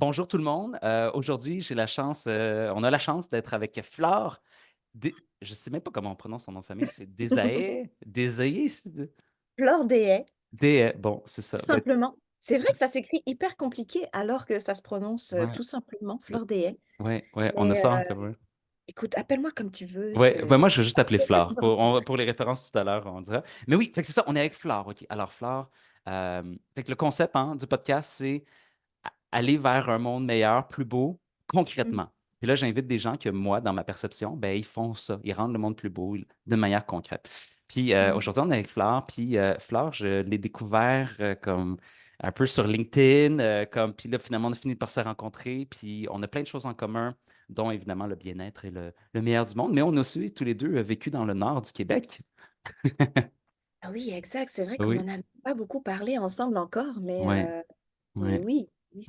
Bonjour tout le monde. Aujourd'hui, on a la chance d'être avec Flore. Je sais même pas comment on prononce son nom de famille. C'est Desaé? Fleur des haies, Bon, c'est ça. tout Ben, simplement. C'est vrai tout- que ça s'écrit hyper compliqué alors que ça se prononce ouais, tout simplement, euh, Fleur des haies. ouais, on a Mais ça en commun. écoute, appelle-moi comme tu veux. Ouais, ben moi, je vais juste appeler Il y a pas Flore. de grande- Pour les références tout à l'heure, on dira. Mais oui, fait que c'est ça, on est avec Flore. OK. Alors, Flore, fait que le concept du podcast, c'est aller vers un monde meilleur, plus beau, Mhm, concrètement. Puis là, j'invite des gens que moi, dans ma perception, ben, ils font ça. Ils rendent le monde plus beau de manière concrète. Puis mhm. aujourd'hui, on est avec Flore. Puis Flore, je l'ai découvert comme un peu sur LinkedIn. Puis là, finalement, on a fini par se rencontrer. Puis on a plein de choses en commun, dont évidemment le bien-être et le meilleur du monde. Mais on a aussi tous les deux vécu dans le nord du Québec. Ah oui, exact. C'est vrai qu'on Oui. n'en a pas beaucoup parlé ensemble encore, Oui, mais oui, oui, oui,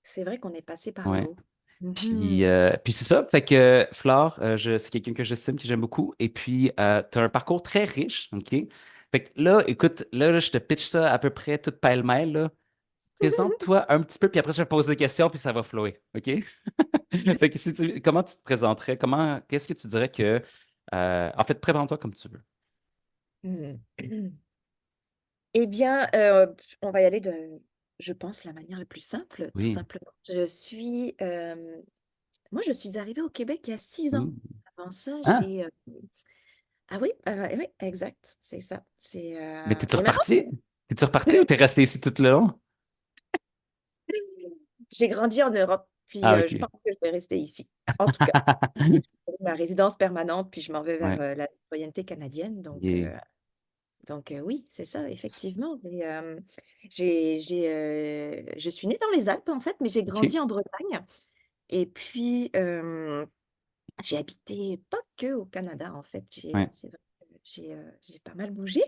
c'est vrai qu'on est passé par oui. là-haut. Mhm. Puis c'est ça, fait que Flore, c'est quelqu'un que j'estime, que j'aime beaucoup. Et puis, tu as un parcours très riche, OK? Fait que là, écoute, là, je te pitch ça à peu près tout pêle-mêle, là. Présente-toi un petit peu, puis après, je vais poser des questions, puis ça va flower, OK? Fait que comment tu te présenterais? Qu'est-ce que tu dirais que... en fait, présente-toi comme tu veux. Mhm. Eh bien, on va y aller de, je pense, la manière la plus simple, tout Oui. simplement. Moi, je suis arrivée au Québec il y a 6 ans. Ouh. Avant ça, Ah, ah oui, oui, exact, c'est ça. mais t'es-tu Mais maintenant, reparti? T'es-tu reparti ou t'es resté ici tout le long? j'ai grandi en Europe, puis Ah, je OK. pense que je vais rester ici. En tout cas, j'ai ma résidence permanente, puis je m'en vais vers Ouais. la citoyenneté canadienne. Yeah. Donc oui, c'est ça, effectivement. Je suis née dans les Alpes, en fait, mais j'ai OK. grandi en Bretagne. Et puis, j'ai habité pas que au Canada, en fait. Ouais. C'est vrai que j'ai pas mal bougé.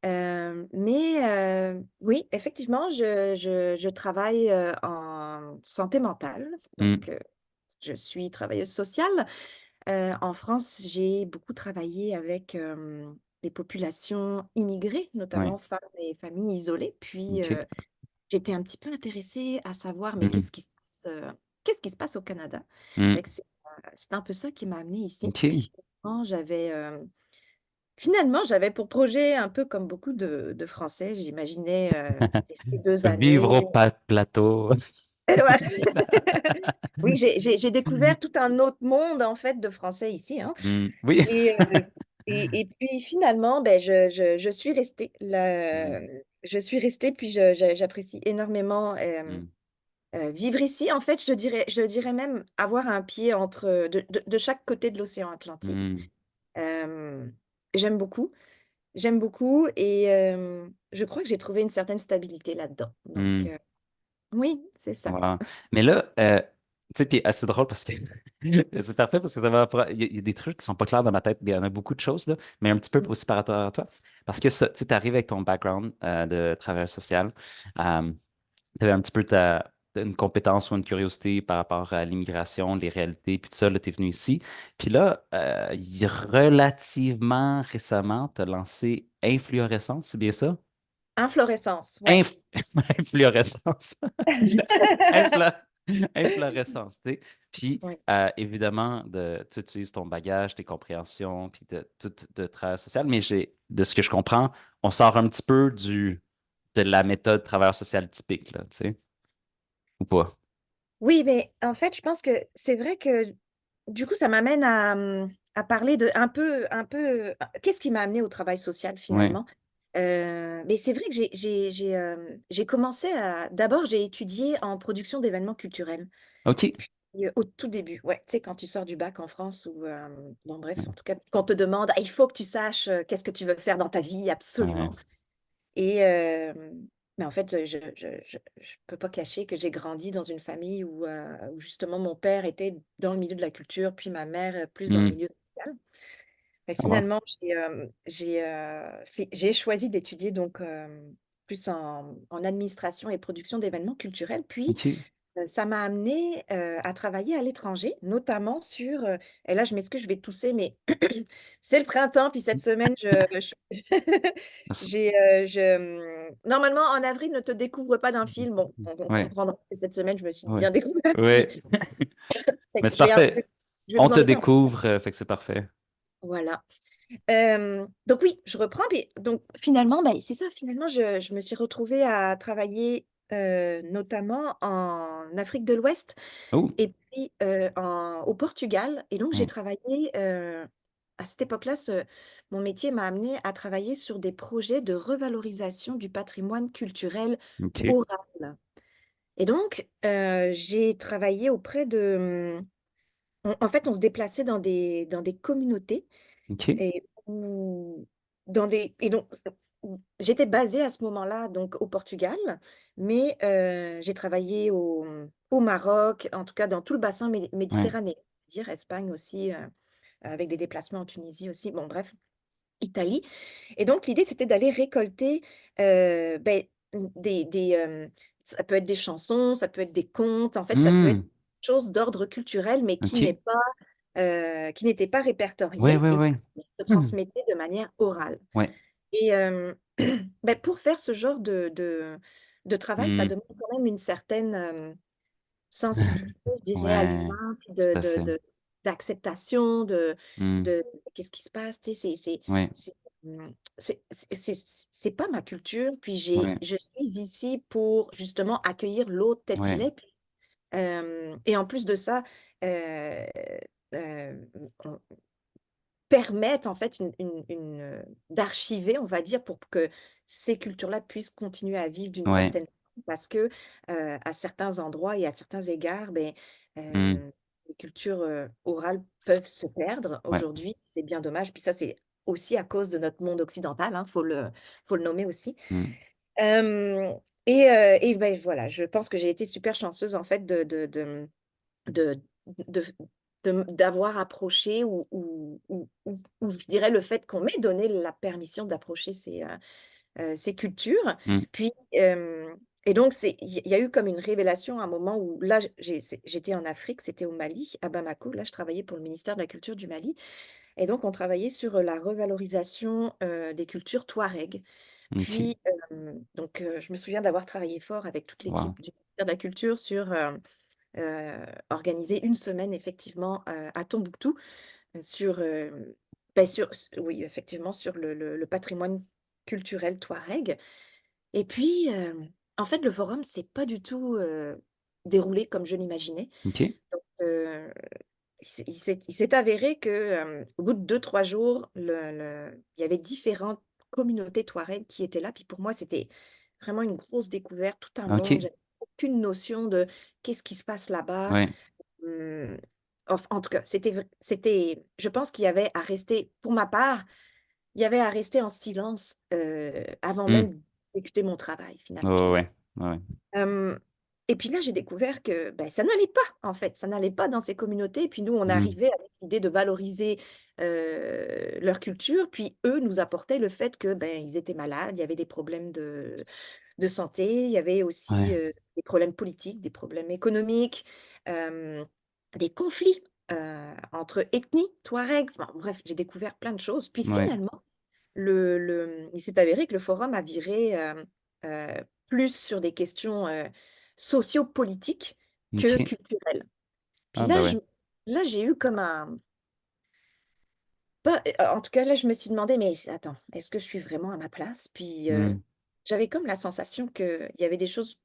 Mais oui, effectivement, je travaille en santé mentale. Hmm. Donc, je suis travailleuse sociale. En France, j'ai beaucoup travaillé avec les populations immigrées, Ouais. notamment femmes et familles isolées. Puis, OK. j'étais un petit peu intéressée à savoir, mais Hmm. qu'est-ce qui se passe au Canada? Hmm. Fait que c'est un peu ça qui m'a amenée ici. OK. Puis finalement, j'avais pour projet, un peu comme beaucoup de Français, j'imaginais rester 2 années. Vivre au plateau. Et voilà. Oui, j'ai découvert tout un autre monde, en fait, de Français ici, hein. Oui. Et, et puis finalement, ben, je suis restée. Oui. Je suis restée, puis j'apprécie énormément Mm, vivre ici. En fait, je dirais même avoir un pied de chaque côté de l'océan Atlantique. mm, Euh, j'aime beaucoup, j'aime beaucoup, et je crois que j'ai trouvé une certaine stabilité là-dedans. Donc, mm. oui, c'est ça. Wow. Mais là, tu sais, puis c'est drôle parce que c'est parfait parce que il y a des trucs qui sont pas clairs dans ma tête. Il y en a beaucoup de choses, là, mais un petit peu aussi par rapport à toi. Parce que ça, tu sais, arrives avec ton background de travailleur social. Tu avais un petit peu une compétence ou une curiosité par rapport à l'immigration, les réalités, puis tout ça, là, tu es venu ici. Puis là, relativement récemment, tu as lancé Influorescence, c'est bien ça? Inflorescence, ouais. Inf- Influorescence. Inflo- Inflorescence, tu sais. Puis, Ouais. évidemment, tu utilises ton bagage, tes compréhensions, puis tout de travail social, mais de ce que je comprends, on sort un petit peu de la méthode travailleur social typique, là, tu sais, ou pas? Oui, mais en fait, je pense que c'est vrai que du coup, ça m'amène à parler de qu'est-ce qui m'a amené au travail social Oui. finalement? Mais c'est vrai que j'ai commencé d'abord, j'ai étudié en production d'événements culturels. OK. Puis, au tout début, ouais, tu sais, quand tu sors du bac en France, ou bon, bref, en Ouais. tout cas, qu'on te demande, ah, il faut que tu saches qu'est-ce que tu veux faire dans ta vie, Ouais. absolument. Et mais en fait, je peux pas cacher que j'ai grandi dans une famille où justement mon père était dans le milieu de la culture, puis ma mère plus dans le Hmm. milieu social. Et Ah bon. finalement, j'ai choisi d'étudier donc plus en administration et production d'événements culturels. Puis OK. ça m'a amenée à travailler à l'étranger, notamment sur, et là je m'excuse, je vais tousser, mais c'est le printemps, puis cette semaine, normalement en avril ne te découvre pas d'un film. Bon, on Ouais, comprendra que cette semaine, je me suis ouais, bien découvert, puis ouais. c'est Mais que c'est parfait. je vais On vous te en épargner. découvre, fait que c'est parfait. Voilà. Donc oui, je reprends. Puis, donc finalement, ben, c'est ça, finalement, je me suis retrouvée à travailler notamment en Afrique de l'Ouest Oh, et puis au Portugal. Et donc j'ai ouais, travaillé, à cette époque-là, mon métier m'a amené à travailler sur des projets de revalorisation du patrimoine culturel ok, oral. Et donc, j'ai travaillé auprès de... en fait, on se déplaçait dans des communautés ok, et et donc j'étais basée à ce moment-là donc au Portugal, mais j'ai travaillé au Maroc, en tout cas dans tout le bassin ouais. méditerranéen, c'est-à-dire Espagne aussi, avec des déplacements en Tunisie aussi, bon bref, Italie. Et donc l'idée, c'était d'aller récolter, beh, ça peut être des chansons, ça peut être des contes, en fait, ça peut être Hmm, chose d'ordre culturel, mais ok. qui n'était pas Ouais, répertorié ouais, et ouais. qui se Hmm, transmettait de manière orale. ouais. Et beh, pour faire ce genre de travail, ça Hmm. demande quand même une certaine, sensibilité, je dirais, à Ouais, l'humain, puis tout à fait. d'acceptation Hmm, de qu'est-ce qui se passe, tu sais, ouais, c'est, c'est pas ma culture, puis ouais, je suis ici pour justement accueillir l'autre tel qu'il ouais, est. Puis, et en plus de ça, euh, euh, on- permettent en fait d'archiver, on va dire, pour que ces cultures-là puissent continuer à vivre d'une ouais. certaine façon, parce que à certains endroits et à certains égards, ben, Hmm, les cultures orales peuvent se perdre ouais. aujourd'hui. C'est bien dommage. Puis ça, c'est aussi à cause de notre monde occidental, hein, faut le nommer aussi. Hmm, Euh, et ben, voilà, je pense que j'ai été super chanceuse en fait de de d'avoir approché ou je dirais le fait qu'on m'ait donné la permission d'approcher ces cultures. hmm, Puis, et donc il y a eu comme une révélation à un moment où là, j'étais en Afrique, c'était au Mali, à Bamako. Là, je travaillais pour le ministère de la culture du Mali et donc on travaillait sur, la revalorisation, des cultures touareg. ok. Puis, je me souviens d'avoir travaillé fort avec toute Wow. l'équipe du ministère de la culture sur, organiser une semaine effectivement, à Tombouctou, sur, oui, effectivement, sur le patrimoine culturel touareg. Et puis, en fait, le forum s'est pas du tout, déroulé comme je l'imaginais. Ok, Donc, il s'est avéré que, au bout de 2 3 jours, il y avait différentes communautés touareg qui étaient là. Puis pour moi, c'était vraiment une grosse découverte, tout un monde. ok. J'avais aucune notion de qu'est-ce qui se passe là-bas. Ouais, Mmh, en tout cas, je pense qu'il y avait à rester pour ma part, il y avait à rester en silence, avant hmm, même d'exécuter mon travail ouais, finalement, je ouais, dirais. ouais, ouais. Hem et puis là, j'ai découvert que, ben, ça n'allait pas, en fait, ça n'allait pas dans ces communautés. Et puis nous, on Hmm, arrivait avec l'idée de valoriser, leur culture, puis eux nous apportaient le fait que, ben, ils étaient malades, il y avait des problèmes de santé, il y avait ouais, aussi, des problèmes politiques, des problèmes économiques, hem, des conflits, entre ethnies, touaregs, enfin bref, j'ai découvert plein de choses. Puis ouais, finalement, il s'est avéré que le forum a viré, plus sur des questions, sociopolitiques que ok. culturelles. Puis Ah, bah ouais. là, j'ai eu comme pas en tout cas, là, je me suis demandé: «Mais attends, est-ce que je suis vraiment à ma place?» Puis, Hmm, j'avais comme la sensation qu'il y avait des choses,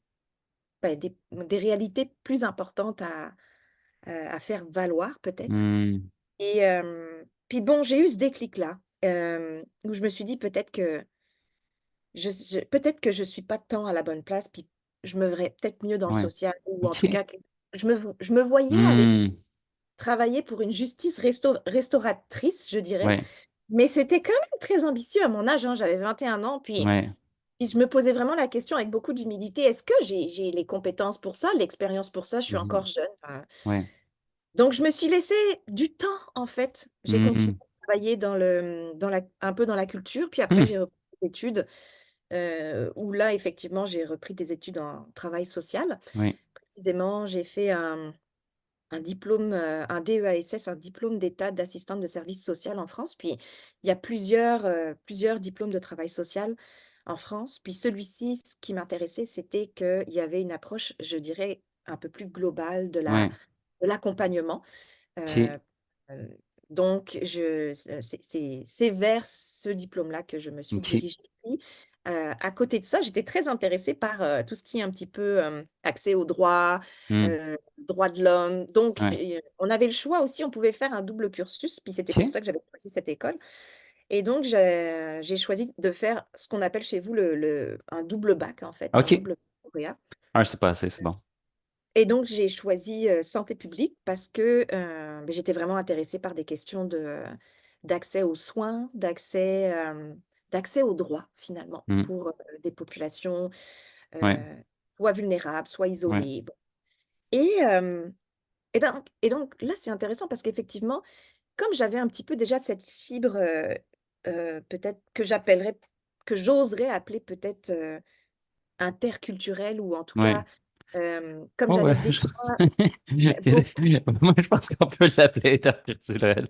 bah, des réalités plus importantes à faire valoir peut-être. hmm, Et puis bon, j'ai eu ce déclic-là, où je me suis dit: peut-être que je suis pas tant à la bonne place, puis je me verrais peut-être mieux dans le ouais. social», ou en tout Ok. cas que je me voyais à l'époque Hmm, travailler pour une justice restauratrice, je dirais, ouais, mais c'était quand même très ambitieux à mon âge, hein, j'avais 21 ans, ouais. puis je me posais vraiment la question avec beaucoup d'humilité: «Est-ce que j'ai les compétences pour ça, l'expérience pour ça?» Je suis Mhm, encore jeune, ouais. donc je me suis laissé du temps, en fait. J'ai continué Hmm, à travailler dans la un peu dans la culture, puis après hmm, j'ai repris des études, où là, effectivement, j'ai repris des études en travail social, ouais. précisément, j'ai fait un diplôme, un DEASS, un diplôme d'état d'assistante de service social en France. Puis il y a plusieurs diplômes de travail social en France. Puis celui-ci, ce qui m'intéressait, c'était qu'il y avait une approche, je dirais, un peu plus globale Ouais. de l'accompagnement. OK. Heu, donc c'est vers ce diplôme-là que je me suis OK. dirigée. Puis, à côté de ça, j'étais très intéressée par, tout ce qui est un petit peu, accès aux droits, Hmm. droits de l'homme. Donc Ouais. on avait le choix aussi, on pouvait faire un double cursus, puis c'était pour OK. ça que j'avais choisi cette école et donc j'ai choisi de faire ce qu'on appelle chez vous le un double bac, en fait, un OK. double baccalauréat. Un, c'est pas assez, c'est bon. Et donc, j'ai choisi santé publique parce que ben, j'étais vraiment intéressée par des questions d'accès aux soins, d'accès aux droits, finalement, Hmm. pour des populations Ouais. euh, soit vulnérables, soit Ouais. isolées. Bon. Et, euh, et donc, là, c'est intéressant parce qu'effectivement, comme j'avais un petit peu déjà cette fibre, peut-être que j'oserais appeler peut-être interculturelle, ou en tout Ouais. cas, comme Oh, ouais. j'avais déjà beaucoup. Moi, je pense qu'on peut l'appeler interculturel.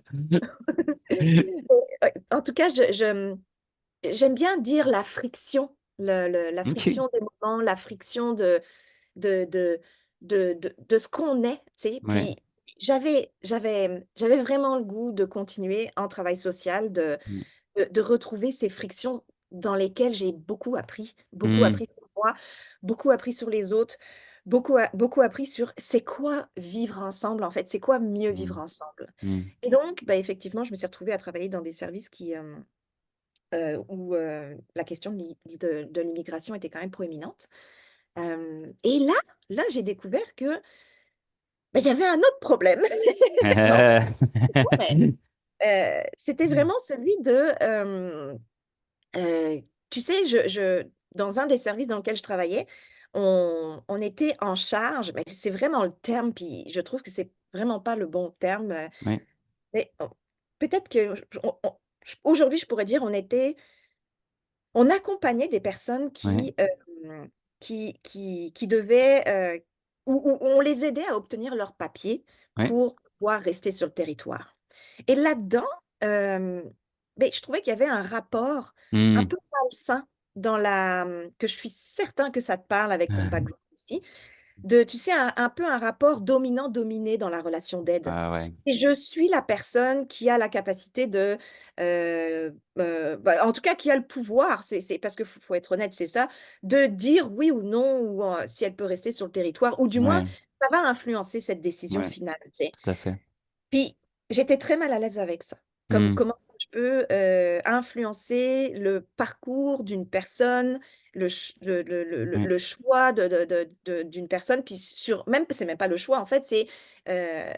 En tout cas, j'aime bien dire la friction, la OK. friction des moments, la friction de, de, de ce qu'on est, tu sais. Ouais. Puis j'avais vraiment le goût de continuer en travail social, Hmm. de retrouver ces frictions dans lesquelles j'ai beaucoup Hmm. appris sur moi, beaucoup appris sur les autres, beaucoup appris sur c'est quoi vivre ensemble, en fait, c'est quoi mieux vivre Hmm. ensemble. Hmm. Et donc, bah, effectivement, je me suis retrouvée à travailler dans des services où la question de l'immigration était quand même proéminente. Et là, j'ai découvert que bah, il y avait un autre problème. Non, pas trop, mais c'était vraiment celui euh, tu sais, dans un des services dans lequel je travaillais, on était en charge, mais c'est vraiment le terme, puis je trouve que c'est vraiment pas le bon terme. Ouais. Mais peut-être que aujourd'hui, je pourrais dire on accompagnait des personnes Ouais. qui devaient, ou on les aidait à obtenir leurs papiers Ouais. pour pouvoir rester sur le territoire. Et là-dedans, euh, ben, je trouvais qu'il y avait un rapport un Hmm. peu malsain que je suis certain que ça te parle avec ton background aussi, tu sais, un peu un rapport dominant-dominé dans la relation d'aide. Ah ouais. Et je suis la personne qui a la capacité bah, en tout cas, qui a le pouvoir, parce qu'il faut être honnête, c'est ça, de dire oui ou non, ou si elle peut rester sur le territoire, ou du moins, Ouais. ça va influencer cette décision Ouais. finale, tu sais. Tout à fait. Puis, j'étais très mal à l'aise avec ça. Hmm. Comment ça, je peux influencer le parcours d'une personne, Ouais. le choix d'une personne, puis c'est même pas le choix, en fait, euh,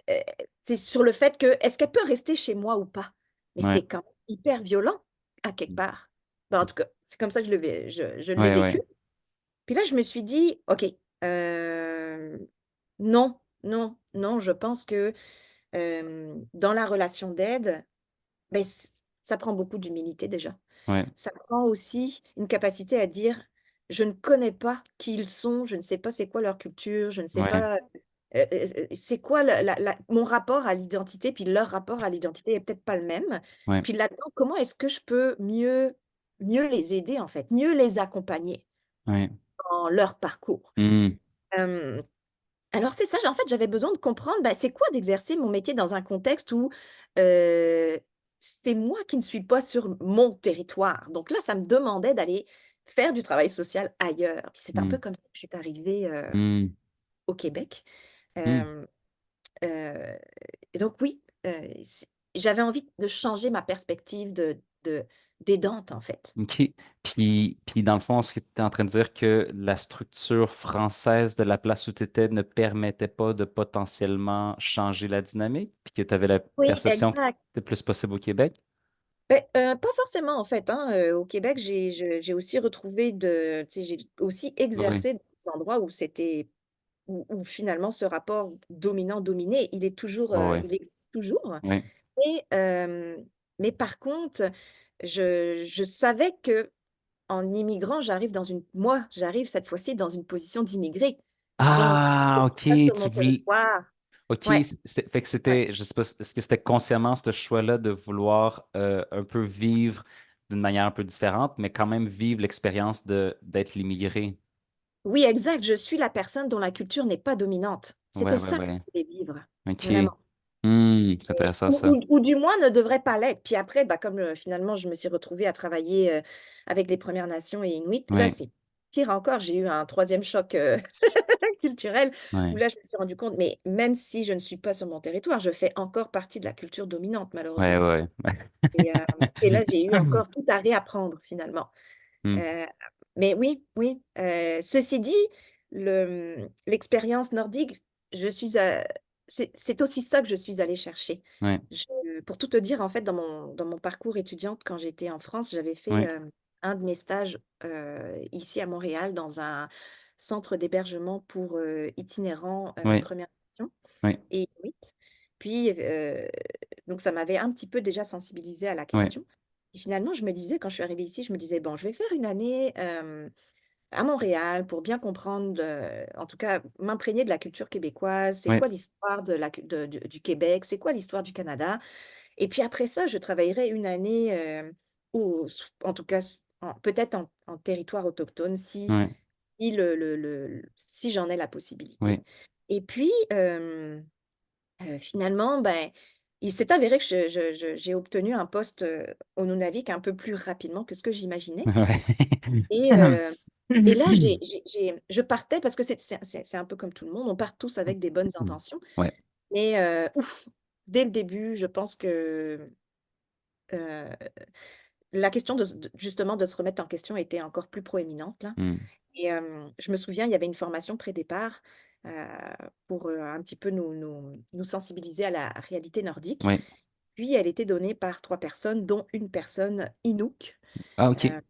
euh, c'est sur le fait que, est-ce qu'elle peut rester chez moi ou pas? Mais Ouais. c'est quand même hyper violent, à quelque part. Ben, en tout cas, c'est comme ça que je l'ai Ouais. vécu. Ouais. Puis là, je me suis dit, OK, euh, non, non, non, je pense que dans la relation d'aide, ben, ça prend beaucoup d'humilité déjà. Ouais. Ça prend aussi une capacité à dire, je ne connais pas qui ils sont, je ne sais pas c'est quoi leur culture, je ne sais Ouais. pas c'est quoi mon rapport à l'identité, puis leur rapport à l'identité est peut-être pas le même. Ouais. Puis là-dedans, comment est-ce que je peux mieux les aider, en fait, mieux les accompagner Ouais. dans leur parcours? Hmm. Euh, alors c'est ça, en fait, j'avais besoin de comprendre, bah, c'est quoi d'exercer mon métier dans un contexte où euh, c'est moi qui ne suis pas sur mon territoire. Donc là, ça me demandait d'aller faire du travail social ailleurs. Puis c'est un Hmm. peu comme ça que je suis arrivée Hmm. au Québec. Hmm. Euh, euh, et donc oui, j'avais envie de changer ma perspective d'aidante, en fait. OK. Puis, dans le fond, ce que tu es en train de dire que la structure française de la place où tu étais ne permettait pas de potentiellement changer la dynamique, puis que tu avais la Oui, perception que exact. c'était plus possible au Québec? Ben, pas forcément en fait, hein. Au Québec, j'ai aussi retrouvé tu sais, j'ai aussi Oui. exercé dans des endroits où finalement ce rapport dominant-dominé, Oui. il existe toujours. Oui. Et, mais par contre, je savais que en immigrant, j'arrive cette fois-ci dans une position d'immigré. Donc, Ah, c'est OK, pas sur tu mon voulais. territoire. OK, Ouais, fait que ouais. c'était, je sais pas, est-ce que c'était consciemment ce choix-là de vouloir un peu vivre d'une manière un peu différente, mais quand même vivre l'expérience de d'être l'immigré? Oui, exact. Je suis la personne dont la culture n'est pas dominante. Ouais, C'était ouais, ça que ouais. je voulais vivre, OK. vraiment. C'est intéressant Ou, ça. ou du moins ne devrait pas l'être. Puis après, bah, comme finalement je me suis retrouvée à travailler avec les Premières Nations et Inuits, là Ouais, c'est pire encore. J'ai eu un troisième choc culturel où ouais, là je me suis rendu compte, mais même si je ne suis pas sur mon territoire, je fais encore partie de la culture dominante, ouais, malheureusement. ouais. Et, euh, et là j'ai eu encore tout à réapprendre finalement. Hmm, Euh, mais oui, oui. Ceci dit, l'expérience nordique, je suis c'est aussi ça que je suis allée chercher. ouais, Pour tout te dire, en fait, dans mon parcours étudiante, quand j'étais en France, j'avais fait ouais, un de mes stages ici à Montréal dans un centre d'hébergement pour itinérants ouais, Première Nation ouais, et Inuit. Puis, donc, ça m'avait un petit peu déjà sensibilisée à la ouais, question. Et finalement, je me disais, quand je suis arrivée ici, je me disais, bon, je vais faire une année à Montréal pour bien comprendre, en tout cas, m'imprégner de la culture québécoise. C'est ouais, quoi l'histoire du Québec? C'est quoi l'histoire du Canada? Et puis après ça, je travaillerai une année, en tout cas, peut-être en territoire autochtone, ouais, si j'en ai la possibilité. ouais. Et puis, finalement, ben, il s'est avéré que j'ai obtenu un poste au Nunavik un peu plus rapidement que ce que j'imaginais. Et, euh, et là, je partais parce que c'est un peu comme tout le monde, on part tous avec des bonnes intentions. Ouais. Mais ouf, dès le début, je pense que euh, la question justement de se remettre en question était encore plus proéminente là. Hmm, Et je me souviens, il y avait une formation pré-départ euh, pour un petit peu nous sensibiliser à la réalité nordique. ouais. Puis elle était donnée par trois personnes, dont une personne Inuk. Ah, Euh, OK.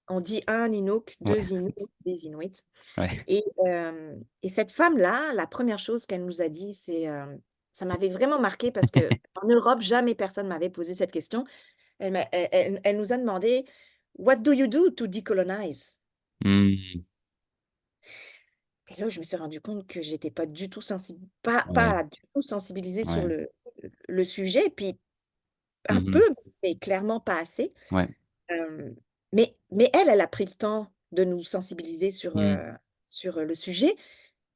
on dit un Inuk, Ouais, deux Inuks, des Inuits. ouais. Et cette femme-là, la première chose qu'elle nous a dit, ça m'avait vraiment marqué parce que en Europe, jamais personne m'avait posé cette question. Elle nous a demandé, What do you do to decolonize? Hmm, Et là, je me suis rendu compte que j'étais pas du tout ouais, pas du tout sensibilisée sur ouais. le sujet, puis un peu, Mhm, mais clairement pas assez. ouais. Euh, mais elle a pris le temps de nous sensibiliser Hmm, sur le sujet.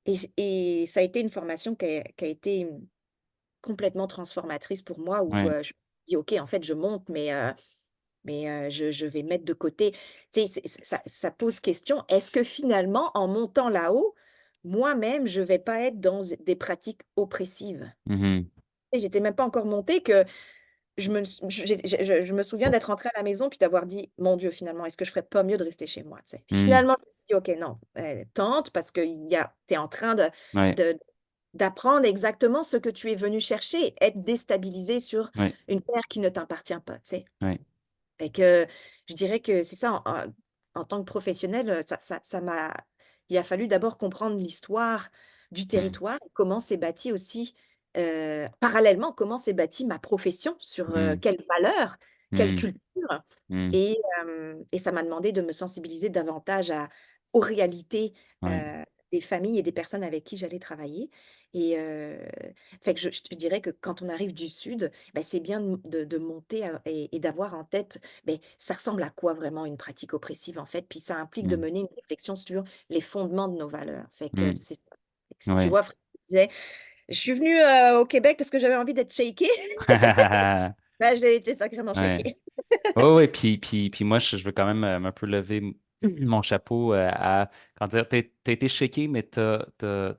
Et ça a été une formation qui a été complètement transformatrice pour moi, où ouais. je me dis, OK, en fait, je monte, je vais mettre de côté. Tu sais, ça pose question, est-ce que finalement, en montant là-haut, moi-même, je vais pas être dans des pratiques oppressives? Mhm, Et j'étais même pas encore montée que je me souviens d'être rentrée à la maison puis d'avoir dit, mon Dieu, finalement, est-ce que je ferais pas mieux de rester chez moi, tu sais? Puis hmm, finalement, je me suis dit, OK, non, tente parce que tu es en train ouais, de- d'apprendre exactement ce que tu es venu chercher, être déstabilisé sur ouais, une terre qui ne t'appartient pas, tu sais. ouais. Et que je dirais que c'est ça, en tant que professionnel, il a fallu d'abord comprendre l'histoire du Hmm, territoire, et comment s'est bâti aussi, parallèlement, comment s'est bâtie ma profession, sur hmm, quelles valeurs, quelle hmm, culture. hmm, Et ça m'a demandé de me sensibiliser davantage aux réalités ouais. des familles et des personnes avec qui j'allais travailler. Et fait que je dirais que quand on arrive du Sud, ben, c'est bien de monter et d'avoir en tête, ben, ça ressemble à quoi vraiment une pratique oppressive en fait. Puis ça implique de Hmm, mener une réflexion sur les fondements de nos valeurs. Fait que hmm, c'est ça. Tu ouais. vois, Fred disait, je suis venue au Québec parce que j'avais envie d'être shakée. Ben, j'ai été sacrément Ouais. shakée. Oh, oui, puis moi, je veux quand même un peu lever mon chapeau à, comment dire, t'as été shaké, mais t'as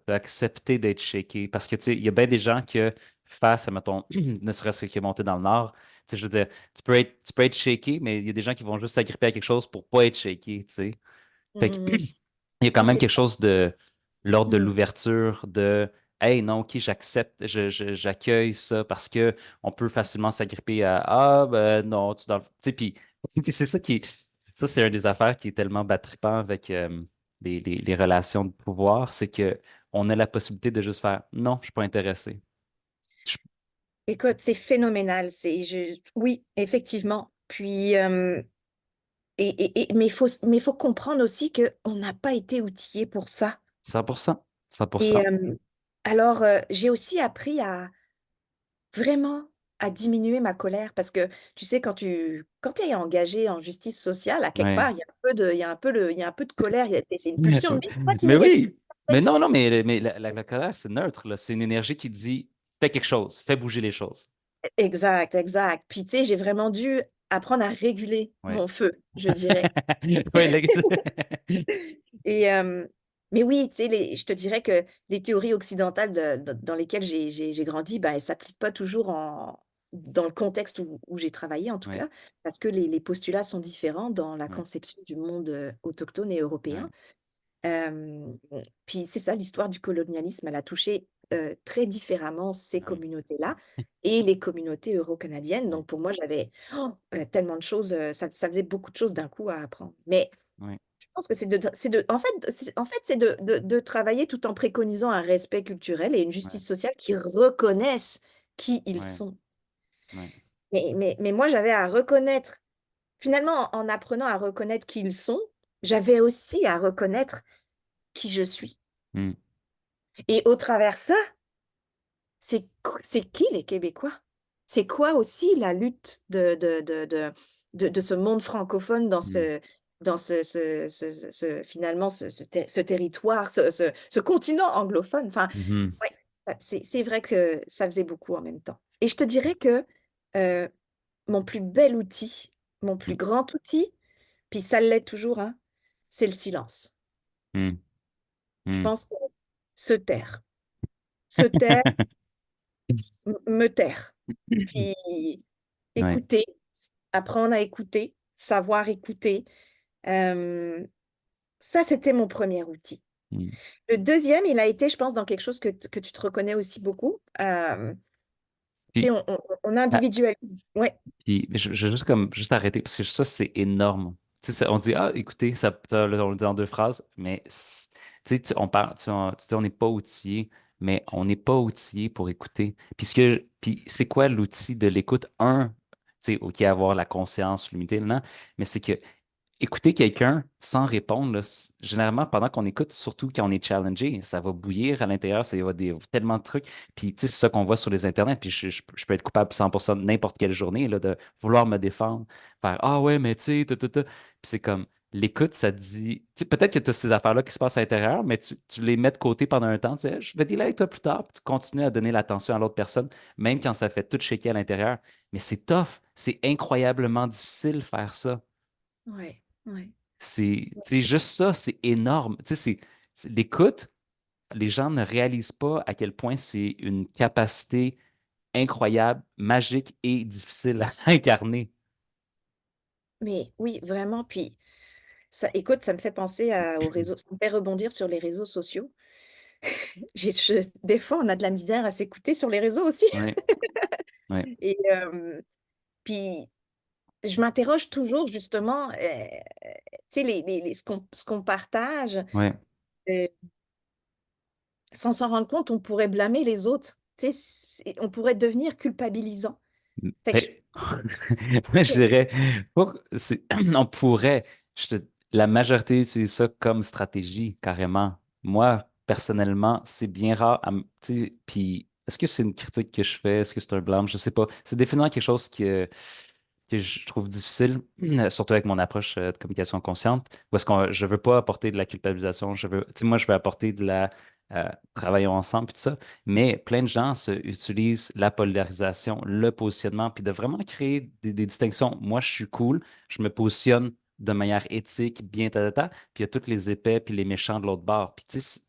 accepté d'être shaké. Parce que, tu sais, il y a bien des gens que, face à, mettons, ne serait-ce que qui est monté dans le Nord, tu sais, je veux dire, tu peux être shaké, mais il y a des gens qui vont juste s'agripper à quelque chose pour pas être shaké, tu sais. Fait que, Mhm. il y a quand Puis même c'est quelque chose de l'ordre de mhm. l'ouverture, de hey, non, ok, j'accepte, j'accueille ça parce que on peut facilement s'agripper à ah, ben non, tu dans le. Tu sais, puis puis c'est ça qui est. Ça, c'est une des affaires qui est tellement battrippant avec les relations de pouvoir, c'est que on a la possibilité de juste faire non, je suis pas intéressé. Je- Écoute, c'est phénoménal. Oui, effectivement. Puis, mais il faut comprendre aussi qu'on n'a pas été outillé pour ça. 100%. 100%. Et alors, j'ai aussi appris à vraiment à diminuer ma colère parce que tu sais, quand tu es engagé en justice sociale, à quelque Ouais. part, il y a un peu de colère, c'est une pulsion de vie, c'est pas si Mais négatif. oui, mais non, non, mais la colère, c'est neutre, là. C'est une énergie qui dit fais quelque chose, fais bouger les choses. Exact, exact. Puis tu sais, j'ai vraiment dû apprendre à réguler Ouais. mon feu, je dirais. Ouais, Et, mais oui, tu sais, je te dirais que les théories occidentales dans lesquelles j'ai grandi, bah, elles ne s'appliquent pas toujours dans le contexte où j'ai travaillé, en tout ouais, cas, parce que les postulats sont différents dans la ouais, conception du monde autochtone et européen. ouais, Hem, Puis c'est ça, l'histoire du colonialisme, elle a touché, très différemment ces ouais, communautés-là et les communautés euro-canadiennes. ouais, Donc pour moi, j'avais tellement de choses, ça faisait beaucoup de choses d'un coup à apprendre. Mais ouais, je pense que en fait, c'est de travailler tout en préconisant un respect culturel et une ouais, justice sociale qui reconnaissent qui ils ouais, sont. ouais. Mais moi, j'avais à reconnaître finalement, en apprenant à reconnaître qui ils sont, j'avais aussi à reconnaître qui je suis. Hmm, Et au travers ça, c'est qui les Québécois? C'est quoi aussi la lutte de ce monde francophone hmm, dans finalement ce territoire, ce continent anglophone? Enfin, mhm, ouais, c'est vrai que ça faisait beaucoup en même temps. Et je te dirais que euh, mon plus bel outil, mon plus hmm, grand outil, puis ça l'est toujours, hein, c'est le silence. hmm, Je hmm. pense que se taire. Se taire, me taire. Puis Ouais, écouter, apprendre à écouter, savoir écouter. Hem, Ça, c'était mon premier outil. hmm. Le deuxième, il a été, je pense, dans quelque chose que tu te reconnais aussi beaucoup. Tu sais, Puis, on ah, individualise. Ouais, puis je veux juste comme juste arrêter parce que ça, c'est énorme. Tu sais, on dit, ah, écoutez, là, on le dit en deux phrases, mais tu sais, on parle, tu dis, on n'est pas outillé, mais on n'est pas outillé pour écouter. Puis c'est quoi l'outil de l'écoute? Un, tu sais, OK, avoir la conscience limitée, là, mais c'est que écouter quelqu'un sans répondre, là, généralement, pendant qu'on écoute, surtout quand on est challengé, ça va bouillir à l'intérieur, ça y va tellement de trucs. Puis, tu sais, c'est ça qu'on voit sur les internets. Puis, je peux être coupable 100% de n'importe quelle journée, là, de vouloir me défendre. Faire, ah ouais, mais tu sais, Puis c'est comme, l'écoute, ça te dit, tu sais, peut-être que tu as ces affaires-là qui se passent à l'intérieur, mais tu les mets de côté pendant un temps. Tu sais, je vais dealer avec toi plus tard. Puis tu continues à donner l'attention à l'autre personne, même quand ça fait tout shaker à l'intérieur. Mais c'est tough. C'est incroyablement difficile faire ça. ouais, ouais. Tu sais, juste ça, c'est énorme. Tu sais, l'écoute, les gens ne réalisent pas à quel point c'est une capacité incroyable, magique et difficile à incarner. Mais oui, vraiment. Puis ça, écoute, ça me fait penser aux réseaux, ça me fait rebondir sur les réseaux sociaux. Des fois, on a de la misère à s'écouter sur les réseaux aussi. Ouais, ouais, Et puis je m'interroge toujours justement, tu sais, ce qu'on partage, ouais. heu, sans s'en rendre compte, on pourrait blâmer les autres. Tu sais, on pourrait devenir culpabilisant. Fait que Mais, moi, je dirais, on pourrait, la majorité utilise ça comme stratégie, carrément. Moi, personnellement, c'est bien rare. Tu sais, puis, est-ce que c'est une critique que je fais? Est-ce que c'est un blâme? Je sais pas. C'est définitivement quelque chose que je trouve difficile, surtout avec mon approche de communication consciente, parce que je veux pas apporter de la culpabilisation. Tu sais, moi, je veux apporter de la travaillons ensemble, puis tout ça. Mais plein de gens utilisent la polarisation, le positionnement, puis de vraiment créer des distinctions. Moi, je suis cool, je me positionne de manière éthique, bien, puis il y a tous les épais puis les méchants de l'autre bord. Puis tu sais,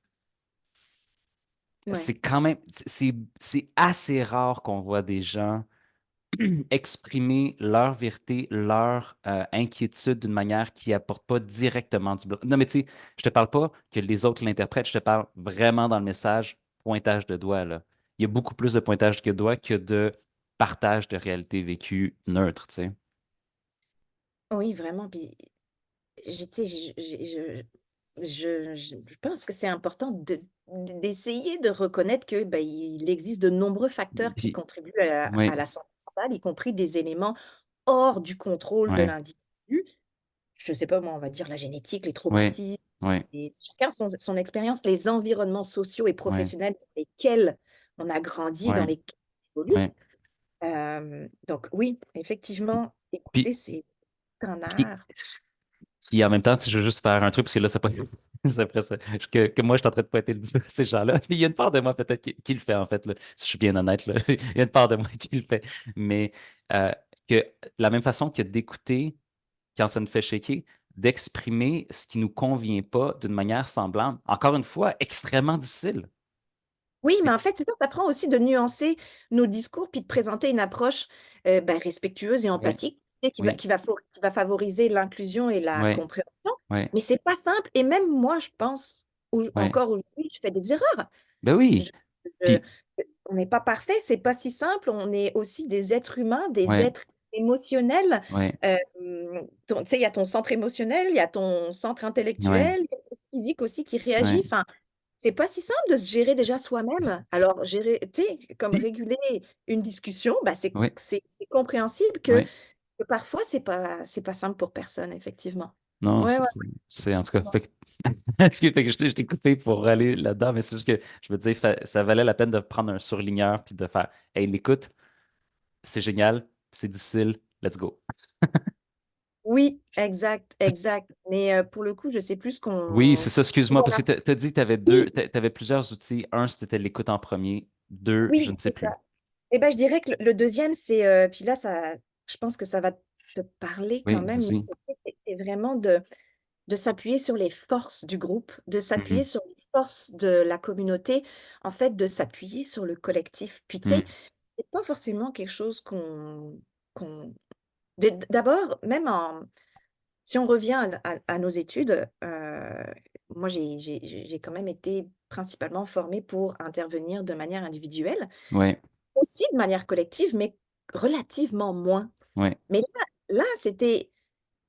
c'est ouais. quand même, c'est assez rare qu'on voit des gens exprimer leur vérité, leur inquiétude d'une manière qui apporte pas directement du bloc. Non, mais tu sais, je te parle pas que les autres l'interprètent, je te parle vraiment dans le message pointage de doigt, là. Il y a beaucoup plus de pointage de doigt que de partage de réalité vécue neutre, tu sais. Oui, vraiment. Puis tu sais, je pense que c'est important d'essayer de reconnaître que, bah, il existe de nombreux facteurs qui Puis, contribuent oui, à la santé mentale, y compris des éléments hors du contrôle de oui, l'individu. Je sais pas moi, on va dire la génétique, les oui, traumatismes, ouais, Et chacun son expérience, les environnements sociaux et ouais, professionnels dans lesquels on a grandi, dans ouais, lesquels on évolue. ouais. Donc oui, effectivement, Puis, écouter, c'est un puis, art. puis en même temps, si je veux juste faire un truc, parce que là, c'est pas. C'est après ça. Que moi, je suis en train de pointer le doigt à ces gens-là. Puis il y a une part de moi, peut-être, qui le fait, en fait, là, si je suis bien honnête. Là. Il y a une part de moi qui le fait. Mais euh, que de la même façon que d'écouter quand ça nous fait shaker, d'exprimer ce qui nous convient pas d'une manière semblable, encore une fois, extrêmement difficile. Oui, mais C'est. en fait, c'est ça, ça prend aussi de nuancer nos discours puis de présenter une approche respectueuse et Oui, empathique, tu sais, oui, qui va favoriser l'inclusion et la oui, compréhension. oui, Mais c'est pas simple. Et même moi, je pense, oui. encore aujourd'hui, je fais des erreurs. Ben oui. Je- je- Puis, on n'est pas parfait, c'est pas si simple. On est aussi des êtres humains, des oui, êtres émotionnels. oui, Euh, Tu sais, il y a ton centre émotionnel, il y a ton centre oui, intellectuel, il y a ton physique aussi qui réagit. oui. Enfin, c'est pas si simple de se gérer déjà soi-même. Alors, gérer, tu sais, comme Puis, réguler une discussion, bah, oui, c'est compréhensible oui. que parfois, c'est pas simple pour personne, effectivement. Non, Ouais, ouais. c'est en tout cas. Fait que je t'ai coupé pour aller là-dedans, mais c'est juste que je me disais, ça valait la peine de prendre un surligneur puis de faire Hey, l'écoute, c'est génial, c'est difficile, let's go. Oui, exact, exact. Mais pour le coup, je sais plus ce Oui, c'est qu'on... ça, excuse-moi, parce que Voilà. t'as dit que t'avais deux, Oui, t'avais plusieurs outils. Un, c'était l'écoute en premier. Deux, je oui, ne sais c'est ça. plus. Eh ben, je dirais que le deuxième, c'est... puis là, je pense que ça va te parler quand Oui, même. vas-y. C'est vraiment de s'appuyer sur les forces du groupe, de s'appuyer Mhm, sur les forces de la communauté, en fait, de s'appuyer sur le collectif. Puis, tu sais, mhm, c'est pas forcément quelque chose qu'on... D'abord, si on revient à nos études, moi, j'ai quand même été principalement formée pour intervenir de manière individuelle, ouais, aussi de manière collective, mais relativement moins. ouais, Mais là,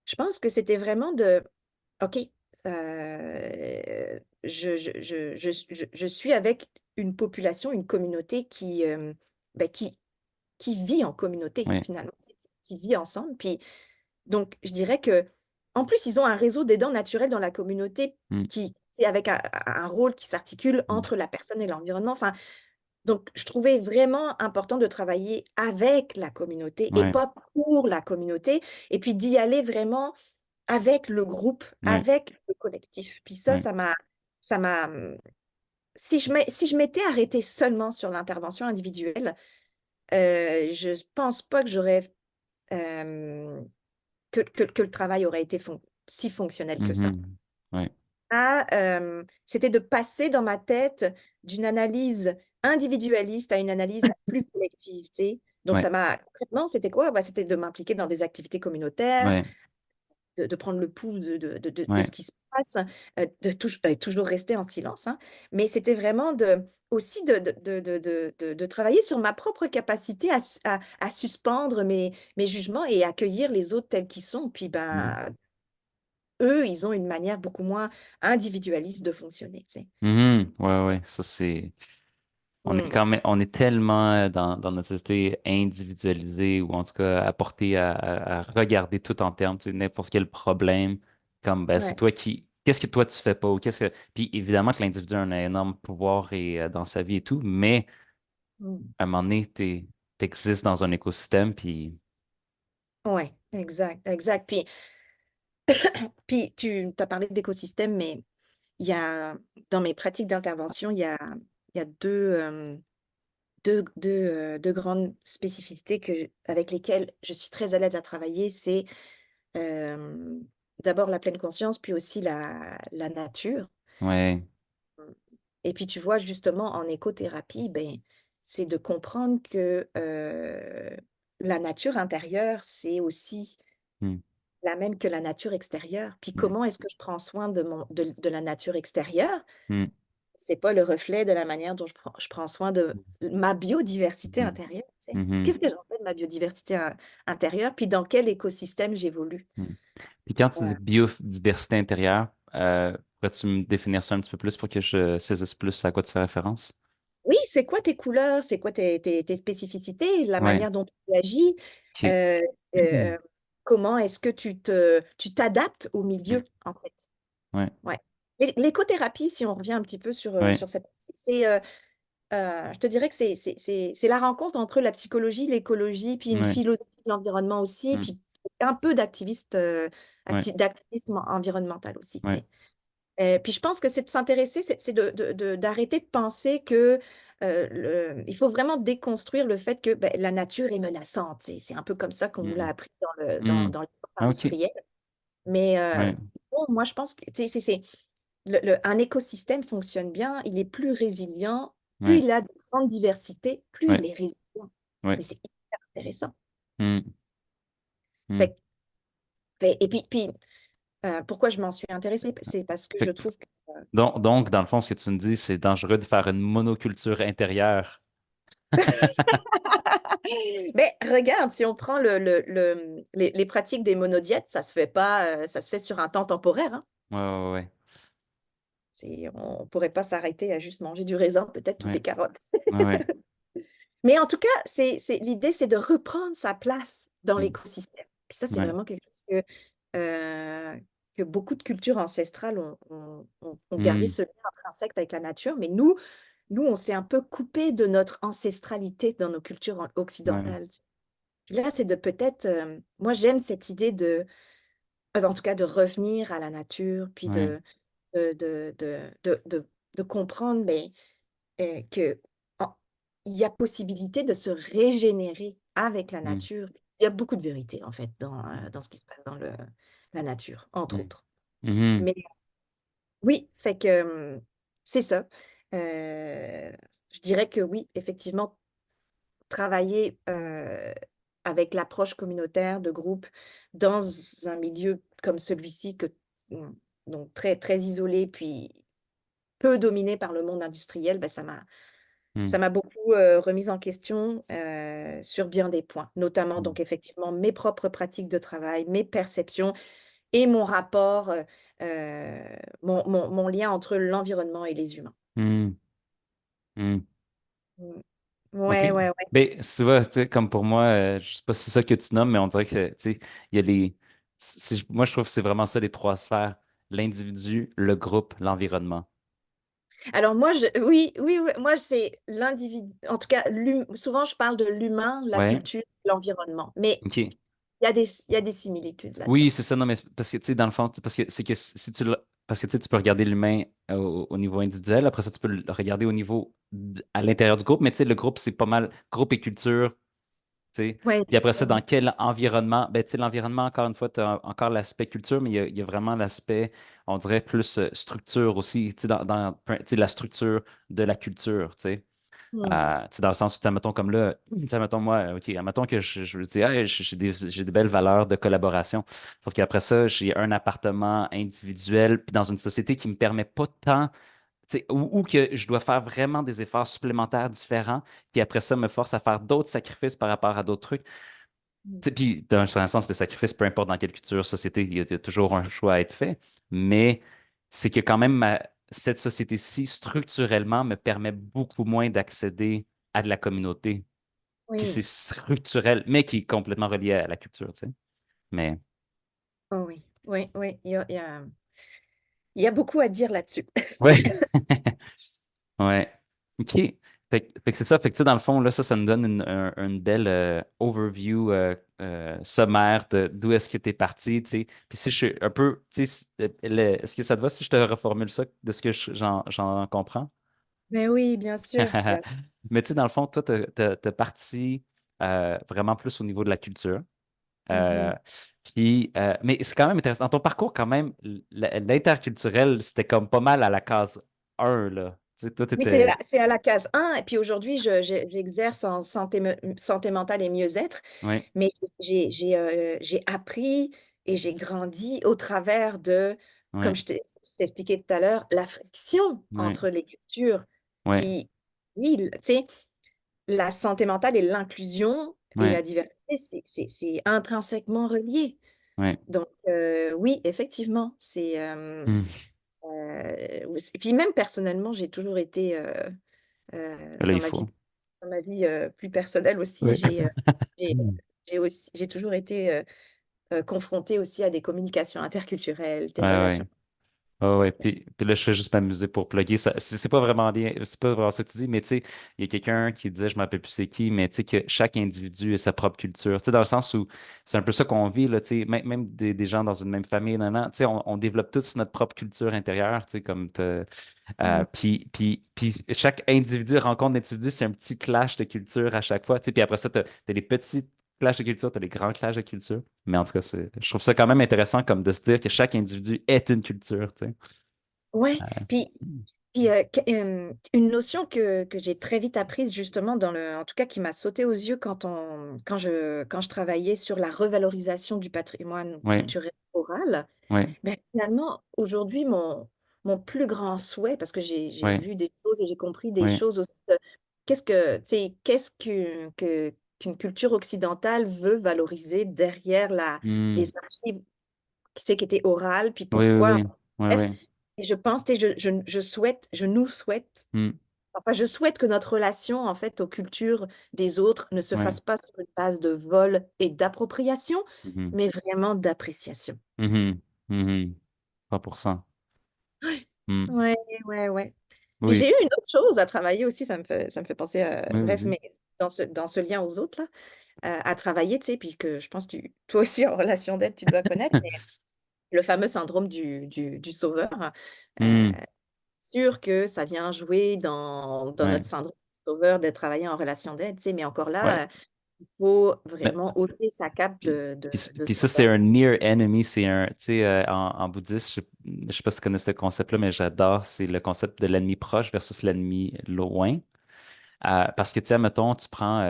je pense que c'était vraiment OK, je suis avec une population, une communauté bah, qui vit en communauté, ouais, finalement, qui vit ensemble. Puis, donc, je dirais que, en plus, ils ont un réseau d'aidants naturels dans la communauté mhm, c'est avec un rôle qui s'articule mhm, entre la personne et l'environnement. Enfin, donc, je trouvais vraiment important de travailler avec la communauté et ouais, pas pour la communauté, et puis d'y aller vraiment avec le groupe, ouais, avec le collectif. Puis ouais. ça m'a, si je m'étais arrêtée seulement sur l'intervention individuelle, je pense pas que j'aurais, euh, que le travail aurait été si fonctionnel que ça. Mhm, ouais, C'était de passer dans ma tête d'une analyse individualiste à une analyse plus collective, tu sais. Donc, ouais, concrètement, c'était quoi? Bah, c'était de m'impliquer dans des activités communautaires, ouais, de prendre le pouls de ouais. ce qui se passe, toujours rester en silence, hein. Mais c'était vraiment aussi de travailler sur ma propre capacité à suspendre mes jugements et accueillir les autres tels qu'ils sont. Puis, Mhm, ben, eux, ils ont une manière beaucoup moins individualiste de fonctionner, tu sais. mhm, ouais, ouais, ça c'est. On est Mm. quand même, on est tellement dans notre société individualisée ou en tout cas apporté à regarder tout en termes, tu sais, n'importe quel problème, comme ben, c'est Ouais. toi qui, qu'est-ce que toi tu fais pas ou qu'est-ce que, puis évidemment que l'individu a un énorme pouvoir dans sa vie et tout, mais Mm. à un moment donné, t'existes dans un écosystème, puis Ouais, exact, exact. Puis tu as parlé d'écosystème, mais il y a, dans mes pratiques d'intervention, il y a deux grandes spécificités avec lesquelles je suis très à l'aise à travailler. C'est euh, d'abord la pleine conscience, puis aussi la nature. ouais, Et puis, tu vois, justement, en écothérapie, ben, c'est de comprendre que la nature intérieure, c'est aussi hmm, la même que la nature extérieure. Puis, ouais, comment est-ce que je prends soin de la nature extérieure? hmm, C'est pas le reflet de la manière dont je prends soin de ma biodiversité mhm, intérieure. Tu sais. mhm, Qu'est-ce que j'en fais de ma biodiversité intérieure? Puis, dans quel écosystème j'évolue? hmm. Puis quand tu dis Voilà. biodiversité intérieure, pourrais-tu me définir ça un petit peu plus pour que je saisisse plus à quoi tu fais référence? Oui, c'est quoi tes couleurs, c'est quoi tes spécificités, la Ouais, manière dont tu agis, ok. euh, Mhm. euh, comment est-ce que tu t'adaptes au Mhm. milieu, en fait. Ouais. Ouais. L'écothérapie, si on revient un petit peu Oui, sur cette partie, je te dirais que c'est la rencontre entre la psychologie, l'écologie, puis une oui, philosophie de l'environnement aussi, mm, puis un peu oui, d'activisme environnemental aussi, tu oui, sais. Puis je pense que c'est de s'intéresser, c'est d'arrêter de penser que il faut vraiment déconstruire le fait que ben, la nature est menaçante. C'est un peu comme ça qu'on nous l'a mm, appris mm. dans l'époque Ah, OK. industrielle. Mais Oui, bon, moi, je pense que tu sais, un écosystème fonctionne bien, il est plus résilient, plus oui, il a de grande diversité, plus oui, il est résilient. oui. Mais c'est hyper intéressant. Mm, mm. Fait- et puis pourquoi je m'en suis intéressée? C'est parce que je Fait- trouve que donc, dans le fond, ce que tu me dis, c'est dangereux de faire une monoculture intérieure. Mais regarde, si on prend les pratiques des monodiètes, ça se fait pas, ça se fait sur un temps temporaire, hein. Ouais, ouais, On pourrait pas s'arrêter à juste manger du raisin, peut-être, ou ouais, des carottes. ouais, ouais, Mais en tout cas, l'idée, c'est de reprendre sa place dans ouais, l'écosystème. Puis ça, c'est ouais, vraiment quelque chose euh, que beaucoup de cultures ancestrales ont gardé mm, ce lien intrinsèque avec la nature. Mais nous, on s'est un peu coupé de notre ancestralité dans nos cultures ouais, occidentales. Puis là, c'est de peut-être, moi j'aime cette idée en tout cas de revenir à la nature, puis ouais, de comprendre mais, que en- il y a possibilité de se régénérer avec la mm, nature. Il y a beaucoup de vérité en fait dans ce qui se passe dans la nature, entre mm, autres. mhm, Mais oui, fait que c'est ça. Euh, je dirais que oui, effectivement, travailler avec l'approche communautaire de groupe dans un milieu comme celui-ci, mm, donc très, très isolé, puis peu dominé par le monde industriel, ben, ça mm, m'a beaucoup remise en question sur bien des points, notamment mm, donc effectivement mes propres pratiques de travail, mes perceptions et mon rapport, mon lien entre l'environnement et les humains. mm, mm. Mm. OK. Ouais, ouais, ouais. Ben, tu vois, tu sais, comme pour moi, je sais pas si c'est ça que tu nommes, mais on dirait que, tu sais, il y a les. Moi, je trouve que c'est vraiment ça, les trois sphères. L'individu, le groupe, l'environnement. Alors moi, oui, oui, oui, moi c'est l'individu. En tout cas, souvent je parle de l'humain, la Ouais. culture, l'environnement. Mais OK. il y a des similitudes là-dedans. Oui, c'est ça, non, mais parce que, tu sais, dans le fond, parce que c'est que si tu le- parce que, tu sais, tu peux regarder l'humain au niveau individuel, après ça, tu peux le regarder au niveau à l'intérieur du groupe, mais tu sais, le groupe, c'est pas mal groupe et culture, tu sais. Oui, Puis après ça, dans exact. quel environnement? Ben, tu sais, l'environnement, encore une fois, tu as encore l'aspect culture, mais il y a vraiment l'aspect, on dirait, plus structure aussi, tu sais, tu sais, la structure de la culture, tu sais. Hmm. Tu sais, dans le sens où, tu sais, mettons, comme là, tu sais, mettons, moi, OK, mettons que je veux dire, hey, j'ai des belles valeurs de collaboration. Sauf qu'après ça, j'ai un appartement individuel, puis dans une société qui me permet pas tant, tu sais, ou que je dois faire vraiment des efforts supplémentaires différents, puis après ça, me force à faire d'autres sacrifices par rapport à d'autres trucs. Tu sais, puis, dans un certain sens, le sacrifice, peu importe dans quelle culture, société, il y a toujours un choix à être fait. Mais c'est que quand même, cette société-ci, structurellement, me permet beaucoup moins d'accéder à de la communauté. Puis c'est Oui, structurel, mais qui est complètement relié à la culture, tu sais. Mais, oh oui, oui, oui, il y a beaucoup à dire là-dessus. ouais, ouais. OK. Fait que c'est ça. Fait que, tu sais, dans le fond, là, ça nous donne une belle overview sommaire de d'où est-ce que tu es parti, tu sais. Puis si je suis un peu, tu sais, est-ce que ça te va si je te reformule ça de ce que j'en comprends? Mais oui, bien sûr, bien sûr. Mais tu sais, dans le fond, toi, t'as parti vraiment plus au niveau de la culture. Euh, Mhm. mais c'est quand même intéressant. Dans ton parcours, quand même, l'interculturel, c'était comme pas mal à la case 1, là. Tu sais, toi, Oui, t'étais. c'est à la case un. Et puis aujourd'hui, j'exerce en santé mentale et mieux-être. Oui, Mais j'ai appris et j'ai grandi au travers comme oui, je t'ai expliqué tout à l'heure, la friction oui, entre les cultures. oui, Puis, oui, tu sais, la santé mentale et l'inclusion et oui, la diversité, c'est intrinsèquement relié. oui. Donc, oui, effectivement, Hmm. et puis même personnellement, j'ai toujours été Là, il faut. dans ma vie plus personnelle aussi, Oui. j'ai j'ai toujours été confrontée aussi à des communications interculturelles, des Ouais, relations. ouais. Ah ouais, puis là, je fais juste m'amuser pour plugger. Ça, c'est pas vraiment bien, c'est pas vraiment ça que tu dis, mais tu sais, il y a quelqu'un qui disait, je ne me rappelle plus c'est qui, mais tu sais, que chaque individu a sa propre culture. Tu sais, dans le sens où c'est un peu ça qu'on vit, là, tu sais, même des gens dans une même famille, non, non, tu sais, on développe tous notre propre culture intérieure, tu sais, Mm. puis chaque individu rencontre d'individus, c'est un petit clash de culture à chaque fois, tu sais, puis après ça, t'as les petits clashs de culture, t'as les grands clashs de culture. Mais en tout cas, je trouve ça quand même intéressant comme de se dire que chaque individu est une culture, tu sais. Ouais, Euh, puis une notion que j'ai très vite apprise justement en tout cas qui m'a sauté aux yeux quand je travaillais sur la revalorisation du patrimoine oui, culturel oral. oui, Ben, finalement, aujourd'hui, mon plus grand souhait, parce que j'ai oui, vu des choses et j'ai compris des oui. choses aussi, tu sais, qu'une culture occidentale veut valoriser derrière Hmm. les archives, tu sais, qui étaient orales, puis Oui, oui, pourquoi. oui, oui, Bref, oui. et je pense, tu sais, je nous souhaite, Hmm. enfin, je souhaite que notre relation, en fait, aux cultures des autres ne se Oui. fasse pas sur une base de vol et d'appropriation, Mhm. mais vraiment d'appréciation. Mhm. Mhm. 100%. Hmm. Ouais, ouais, ouais. Puis Oui, j'ai eu une autre chose à travailler aussi, ça me fait penser, oui, bref, vas-y. mais dans ce lien aux autres, là, à travailler, tu sais, puis que je pense que toi aussi en relation d'aide, tu dois connaître, mais le fameux syndrome du sauveur. Hmm. Sûr que ça vient jouer dans Ouais, notre syndrome du sauveur de travailler en relation d'aide, tu sais, mais encore ouais. là, il faut Mais, vraiment ôter sa cape puis, de puis ça, c'est sauveur. un near enemy. C'est un, tu sais, en bouddhiste, je sais pas si tu connais ce concept-là, mais j'adore. C'est le concept de l'ennemi proche versus l'ennemi loin. Parce que, tu sais, mettons, tu prends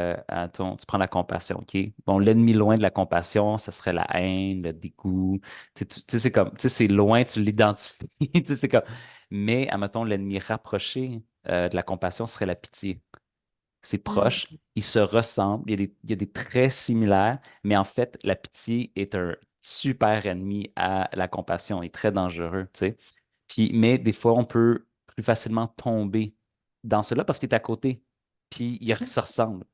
la compassion, OK? Bon, l'ennemi loin de la compassion, ça serait la haine, le dégoût. Tu sais, c'est comme, tu sais, c'est loin, tu l'identifies. Tu sais, c'est comme, mais, admettons, l'ennemi rapproché de la compassion serait la pitié. C'est Mm, proche, ils se ressemblent, il y a des traits similaires, mais en fait, la pitié est un super ennemi à la compassion et très dangereux, tu sais. Puis, mais des fois, on peut plus facilement tomber dans cela parce qu'il est à côté, puis il se ressemble.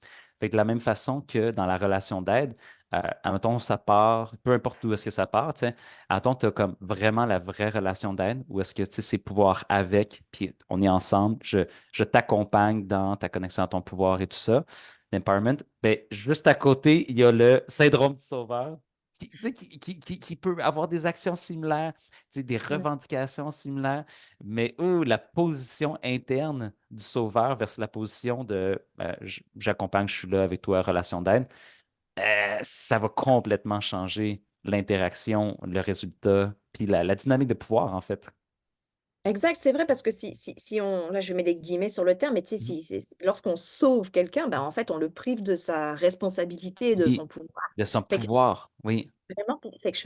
Fait que de la même façon que dans la relation d'aide, admettons, ça part, peu importe où est-ce que ça part, tu sais, admettons, tu as comme vraiment la vraie relation d'aide, ou est-ce que, tu sais, c'est pouvoir avec, puis on est ensemble, je t'accompagne dans ta connexion à ton pouvoir et tout ça, l'empowerment. Ben, juste à côté, il y a le syndrome du sauveur, tu sais, qui peut avoir des actions similaires, tu sais, des mm. revendications similaires, mais eux, la position interne du sauveur versus la position de j'accompagne, je suis là avec toi, relation d'aide, ça va complètement changer l'interaction, le résultat, puis la dynamique de pouvoir, en fait. Exact, c'est vrai parce que si on, là je mets des guillemets sur le terme, mais tu sais, Mhm. lorsqu'on sauve quelqu'un, ben en fait on le prive de sa responsabilité et de Puis, son pouvoir. de son Fait que pouvoir, oui, vraiment, fait que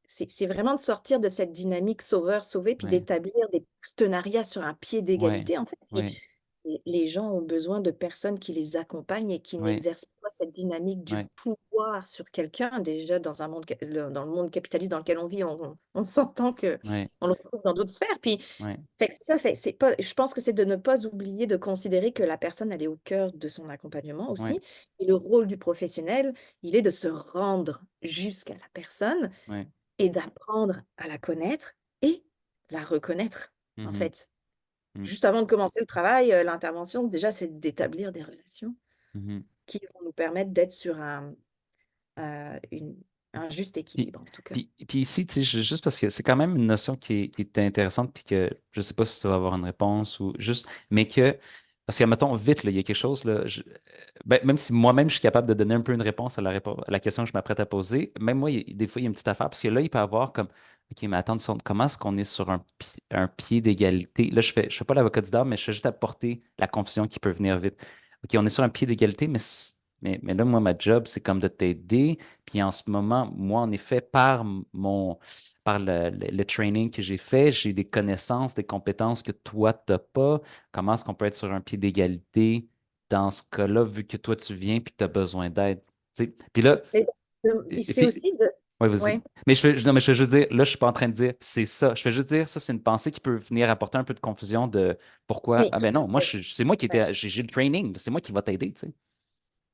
c'est vraiment de sortir de cette dynamique sauveur-sauvé, puis oui, d'établir des partenariats sur un pied oui, d'égalité, en fait. oui, Et les gens ont besoin de personnes qui les accompagnent et qui oui, n'exercent pas cette dynamique du oui, pouvoir sur quelqu'un. Déjà, dans le monde capitaliste dans lequel on vit, on s'entend que oui, on le retrouve dans d'autres sphères. Puis, oui, fait que ça fait, c'est pas, je pense que c'est de ne pas oublier de considérer que la personne, elle est au cœur de son accompagnement oui, aussi. Et le rôle du professionnel, il est de se rendre jusqu'à la personne oui. et d'apprendre à la connaître et la reconnaître, en Mhm, fait. mhm, Juste avant de commencer le travail, l'intervention, déjà, c'est d'établir des relations mhm. qui vont nous permettre d'être sur un juste Puis, équilibre, en tout cas. puis ici, tu sais, juste parce que c'est quand même une notion qui est intéressante, puis que je sais pas si ça va avoir une réponse ou juste, mais que, parce que, mettons, vite, là, il y a quelque chose, là, ben, même si moi-même je suis capable de donner un peu une réponse à à la question que je m'apprête à poser, même moi, des fois, il y a une petite affaire, parce que là, il peut y avoir comme, OK, mais attends, une seconde, comment est-ce qu'on est sur un pied d'égalité? Là, je fais pas l'avocat du diable, mais je fais juste apporter la confusion qui peut venir vite. OK, on est sur un pied d'égalité, mais là, moi, ma job, c'est comme de t'aider puis en ce moment, moi, en effet, par le training que j'ai fait, j'ai des connaissances, des compétences que toi, tu n'as pas. Comment est-ce qu'on peut être sur un pied d'égalité dans ce cas-là, vu que toi, tu viens puis tu as besoin d'aide? Tu sais? Puis là, Mais, et c'est puis, aussi de... ouais, vas-y. Ouais, Non, mais je veux juste dire, là, je suis pas en train de dire c'est ça. Je fais juste dire, ça, c'est une pensée qui peut venir apporter un peu de confusion de pourquoi. mais Ah ben non, moi, c'est moi qui ouais. étais, j'ai le training, c'est moi qui va t'aider, tu sais.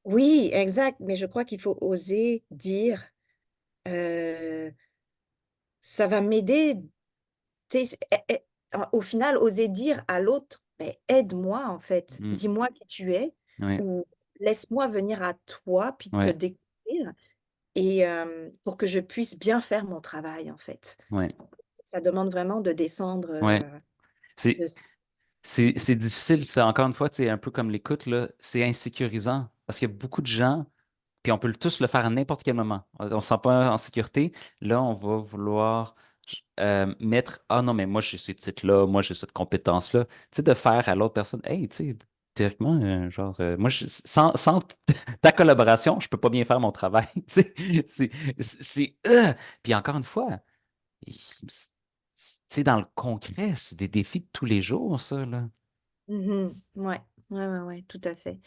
Oui, exact, mais je crois qu'il faut oser dire, euh, ça va m'aider, tu tu sais, au final, oser dire à l'autre, ben, aide-moi en fait, Mm. dis-moi qui tu es, Ouais, ou laisse-moi venir à toi, puis te ouais, découvrir, et pour que je puisse bien faire mon travail en fait. ouais, Ça demande vraiment de descendre ouais. C'est, de... c'est difficile, ça. Encore une fois, c'est un peu comme l'écoute, là. C'est insécurisant parce qu'il y a beaucoup de gens, puis on peut tous le faire à n'importe quel moment. On ne se sent pas en sécurité. Là, on va vouloir mettre, ah non, mais moi, j'ai ces titres-là, moi, j'ai cette compétence-là. Tu sais, de faire à l'autre personne, hey, tu sais, théoriquement, genre, moi, sans ta collaboration, je peux pas bien faire mon travail. Tu sais, puis encore une fois, tu sais, dans le concret, c'est des défis de tous les jours, ça, là. Mhm. Ouais, ouais, ouais, ouais, tout à fait.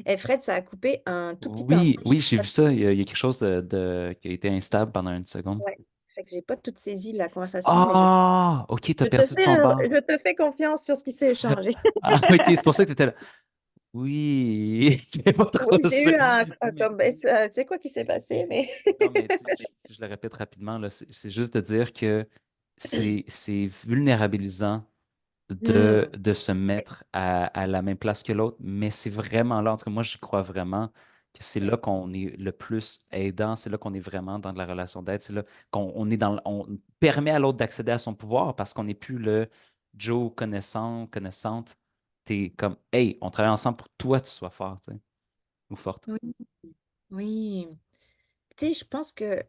Et Fred, ça a coupé un tout petit Oui, instant. oui, j'ai vu ça. Il y a quelque chose qui a été instable pendant une seconde. Ouais. Fait que j'ai pas tout saisi la conversation, mais Ah, OK, t'as perdu de ton bar. je te fais confiance sur ce qui s'est échangé. Ah, OK, c'est pour ça que t'étais là. Oui, c'est pas Oui, trop j'ai ça. eu un Mais, comme, c'est quoi qui s'est passé, mais non, mais tu sais, si je le répète rapidement, là, c'est juste de dire que c'est vulnérabilisant Hmm. de se mettre à la même place que l'autre, mais c'est vraiment là, en tout cas, moi, j'y crois vraiment que c'est là qu'on est le plus aidant, c'est là qu'on est vraiment dans de la relation d'aide, c'est là qu'on est on permet à l'autre d'accéder à son pouvoir parce qu'on n'est plus le Joe connaissant, connaissante. T'es comme, hey, on travaille ensemble pour que toi, tu sois fort, tu sais, ou forte. Oui, oui. Tu sais, je pense que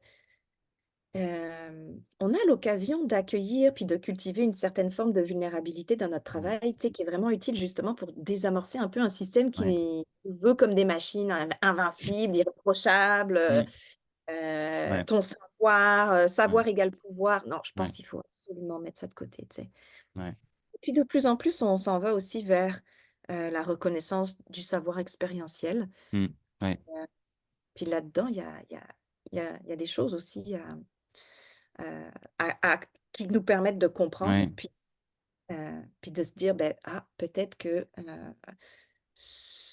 on a l'occasion d'accueillir puis de cultiver une certaine forme de vulnérabilité dans notre Mm. travail, tu sais, qui est vraiment utile justement pour désamorcer un peu un système Ouais, qui nous veut comme des machines invincibles, irréprochables, mm, ouais, ton savoir, ouais, savoir égale pouvoir. Non, je pense ouais, qu'il faut absolument mettre ça de côté, tu sais. ouais, Et puis de plus en plus, on s'en va aussi vers la reconnaissance du savoir expérientiel. mm, ouais, Euh, Puis là-dedans, il y a des choses aussi euh, qui nous permettent de comprendre, ouais, puis de se dire, ben, ah, peut-être que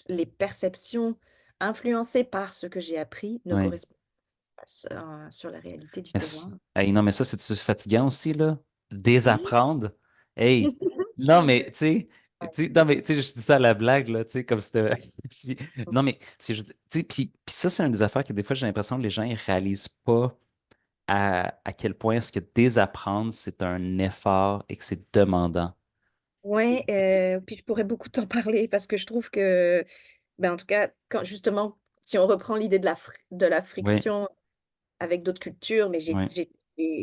les perceptions influencées par ce que j'ai appris ne ouais. correspondent pas à ce qui se passe sur la réalité du Mais terrain. hey, non, mais ça, c'est fatigant aussi, là. Oui. Désapprendre. Hey, non, mais, non, mais, tu sais, je dis ça à la blague, là, tu sais, comme c'était. Non, mais, tu sais, puis ça, c'est une des affaires que des fois, j'ai l'impression que les gens, ils réalisent pas à quel point est-ce que désapprendre, c'est un effort et que c'est demandant. Oui, puis je pourrais beaucoup t'en parler parce que je trouve que, ben, en tout cas, quand justement, si on reprend l'idée de la Oui, friction avec d'autres cultures, mais oui,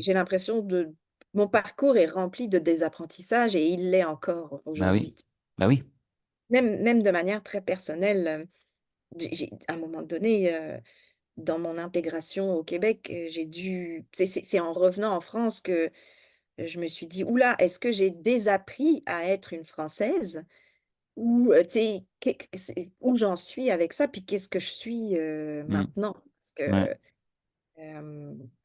j'ai l'impression de mon parcours est rempli de désapprentissage et il l'est encore ben oui, aujourd'hui. ben oui, Même de manière très personnelle, à un moment donné, dans mon intégration au Québec, j'ai dû c'est en revenant en France que je me suis dit: «Ouh là, est-ce que j'ai désappris à être une Française?» Ou, tu sais, où j'en suis avec ça, puis qu'est-ce que je suis, mm, maintenant? ouais,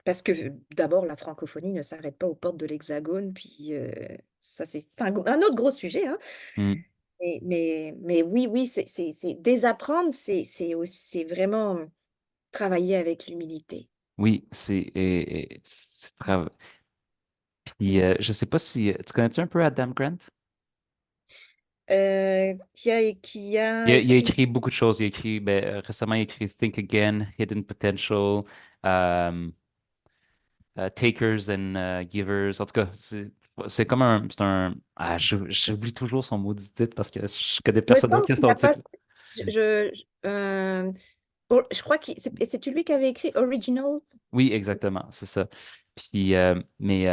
Parce que d'abord la francophonie ne s'arrête pas aux portes de l'Hexagone, puis, ça c'est un autre gros sujet, hein. mm, Mais oui, oui, c'est désapprendre, c'est vraiment travailler avec l'humilité. oui, puis, Mmh. je sais pas si, tu connais-tu un peu Adam Grant? Qui a Il a écrit écrit beaucoup de choses. Il a écrit, ben, récemment, il a écrit Think Again, Hidden Potential, um, Takers and Givers. En tout cas, c'est comme j'oublie toujours son maudit titre parce que je connais il me personne d'autre semble qui a qu'il son a pas titre. je crois que c'est-tu lui qui avait écrit Original? Oui, exactement, c'est ça. Puis, mais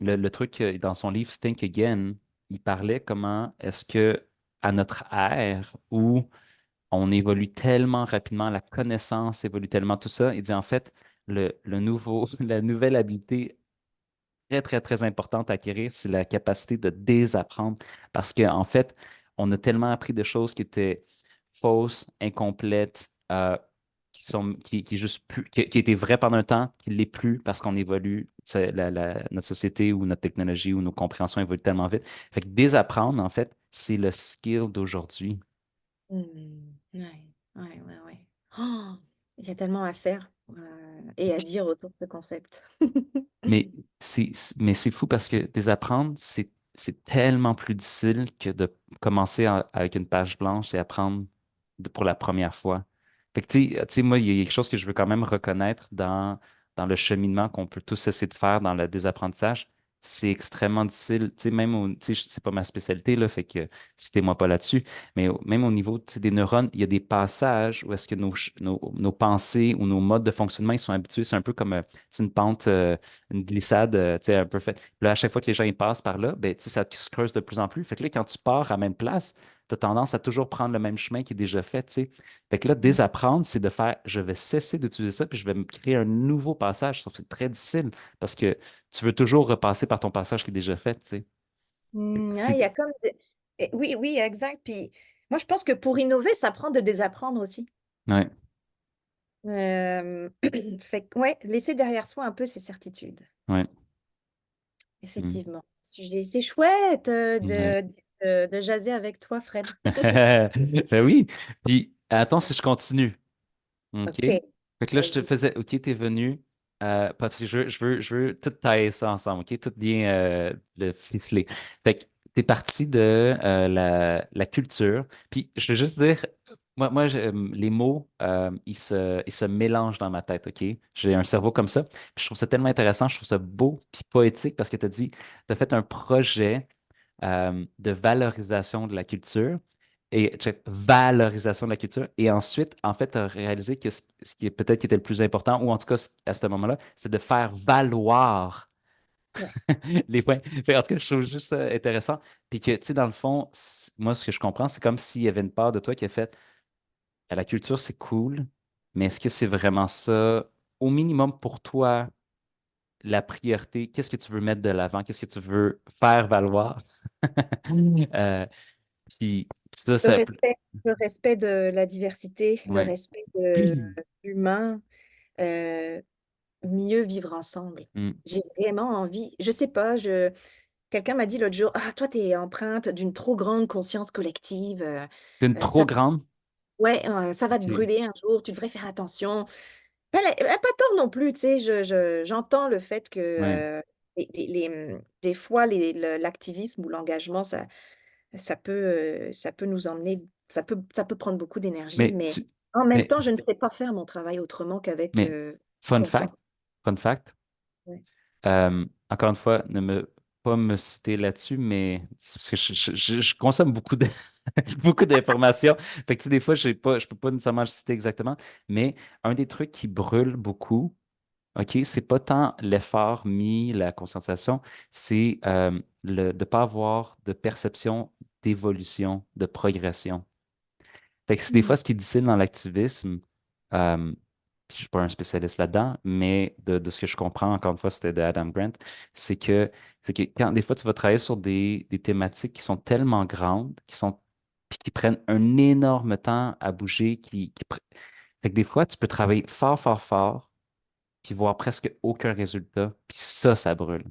le truc, dans son livre Think Again, il parlait comment est-ce que à notre ère où on évolue tellement rapidement, la connaissance évolue tellement, tout ça. Il dit en fait, la nouvelle habileté très, très, très importante à acquérir, c'est la capacité de désapprendre. Parce qu'en fait, on a tellement appris de choses qui étaient fausses, incomplètes, qui est juste plus, qui étaient vraies pendant un temps, qui ne l'est plus parce qu'on évolue. Notre société ou notre technologie ou nos compréhensions évoluent tellement vite. Fait que désapprendre, en fait, c'est le skill d'aujourd'hui. Mmh. Ouais, ouais, ouais, ouais. Oh! il y a tellement à faire et à dire autour de ce concept. Mais mais c'est fou parce que désapprendre, c'est tellement plus difficile que de commencer avec une page blanche et apprendre pour la première fois. Fait que, tu sais, moi, il y a quelque chose que je veux quand même reconnaître dans le cheminement qu'on peut tous essayer de faire dans le désapprentissage. C'est extrêmement difficile, tu sais, tu sais, c'est pas ma spécialité, là, fait que citez-moi pas là-dessus, mais même au niveau, tu sais, des neurones, il y a des passages où est-ce que nos pensées ou nos modes de fonctionnement, ils sont habitués, c'est un peu comme c'est une pente, une glissade, tu sais, un peu faite. Là, à chaque fois que les gens ils passent par là, ben, tu sais, ça se creuse de plus en plus. Fait que là, quand tu pars à la même place, tu as tendance à toujours prendre le même chemin qui est déjà fait, tu sais. Fait que là, Mm. désapprendre, c'est de faire, je vais cesser d'utiliser ça, puis je vais me créer un nouveau passage. Sauf que c'est très difficile parce que tu veux toujours repasser par ton passage qui est déjà fait, tu sais. Fait que Il y a comme oui, oui, exact. Puis moi, je pense que pour innover, ça prend de désapprendre aussi. Ouais, Euh, Fait que, ouais, laisser derrière soi un peu ses certitudes. ouais, mm, Effectivement. C'est chouette ouais. de jaser avec toi, Fred. Ben oui. Puis, attends si je continue. OK? Ok, Fait que là, je te vas-y. faisais, OK, t'es venu, parce que je veux tout tailler ça ensemble, OK? Tout bien le ficeler. Fait que t'es parti de la culture. Puis, je veux juste dire, les mots, ils se mélangent dans ma tête, OK? J'ai un cerveau comme ça. Puis, je trouve ça tellement intéressant, je trouve ça beau puis poétique parce que tu as dit, tu as fait un projet de valorisation de la culture et valorisation de la culture. Et ensuite, en fait, tu as réalisé que ce qui est peut-être qui était le plus important, ou en tout cas à ce moment-là, c'est de faire valoir Ouais. les points. Fait, en tout cas, je trouve juste ça intéressant. Puis que, tu sais, dans le fond, moi, ce que je comprends, c'est comme s'il y avait une part de toi qui a fait la culture, c'est cool, mais est-ce que c'est vraiment ça, au minimum pour toi, la priorité? Qu'est-ce que tu veux mettre de l'avant? Qu'est-ce que tu veux faire valoir? Euh, puis ça, ça. Le respect de la diversité, le Ouais. respect de l'humain, euh, mieux vivre ensemble. Mm. J'ai vraiment envie, je sais pas, quelqu'un m'a dit l'autre jour, ah, toi, tu es empreinte d'une trop grande conscience collective. Une trop Ça, grande? ouais, ça va te OK. brûler un jour, tu devrais faire attention. Elle a pas tort non plus, tu sais, j'entends le fait que Ouais. des fois, l'activisme ou l'engagement, ça peut nous emmener, ça peut prendre beaucoup d'énergie, Mais mais tu. en même Mais, temps, je ne sais pas faire mon travail autrement qu'avec mais fun conscience. fact, fun fact. Ouais. Encore une fois, ne me pas me citer là-dessus, mais c'est parce que je consomme beaucoup de beaucoup d'informations. Fait que tu sais, des fois, je peux pas nécessairement le citer exactement, mais un des trucs qui brûle beaucoup, OK, c'est pas tant l'effort mis, la concentration, c'est de ne pas avoir de perception d'évolution, de progression. Fait que c'est des Mm. fois ce qui est difficile dans l'activisme, euh, puis je suis pas un spécialiste là-dedans, mais de ce que je comprends, encore une fois, c'était de Adam Grant, c'est que quand des fois tu vas travailler sur des thématiques qui sont tellement grandes, puis qui prennent un énorme temps à bouger, fait que des fois tu peux travailler fort, fort, fort, puis voir presque aucun résultat, puis ça brûle.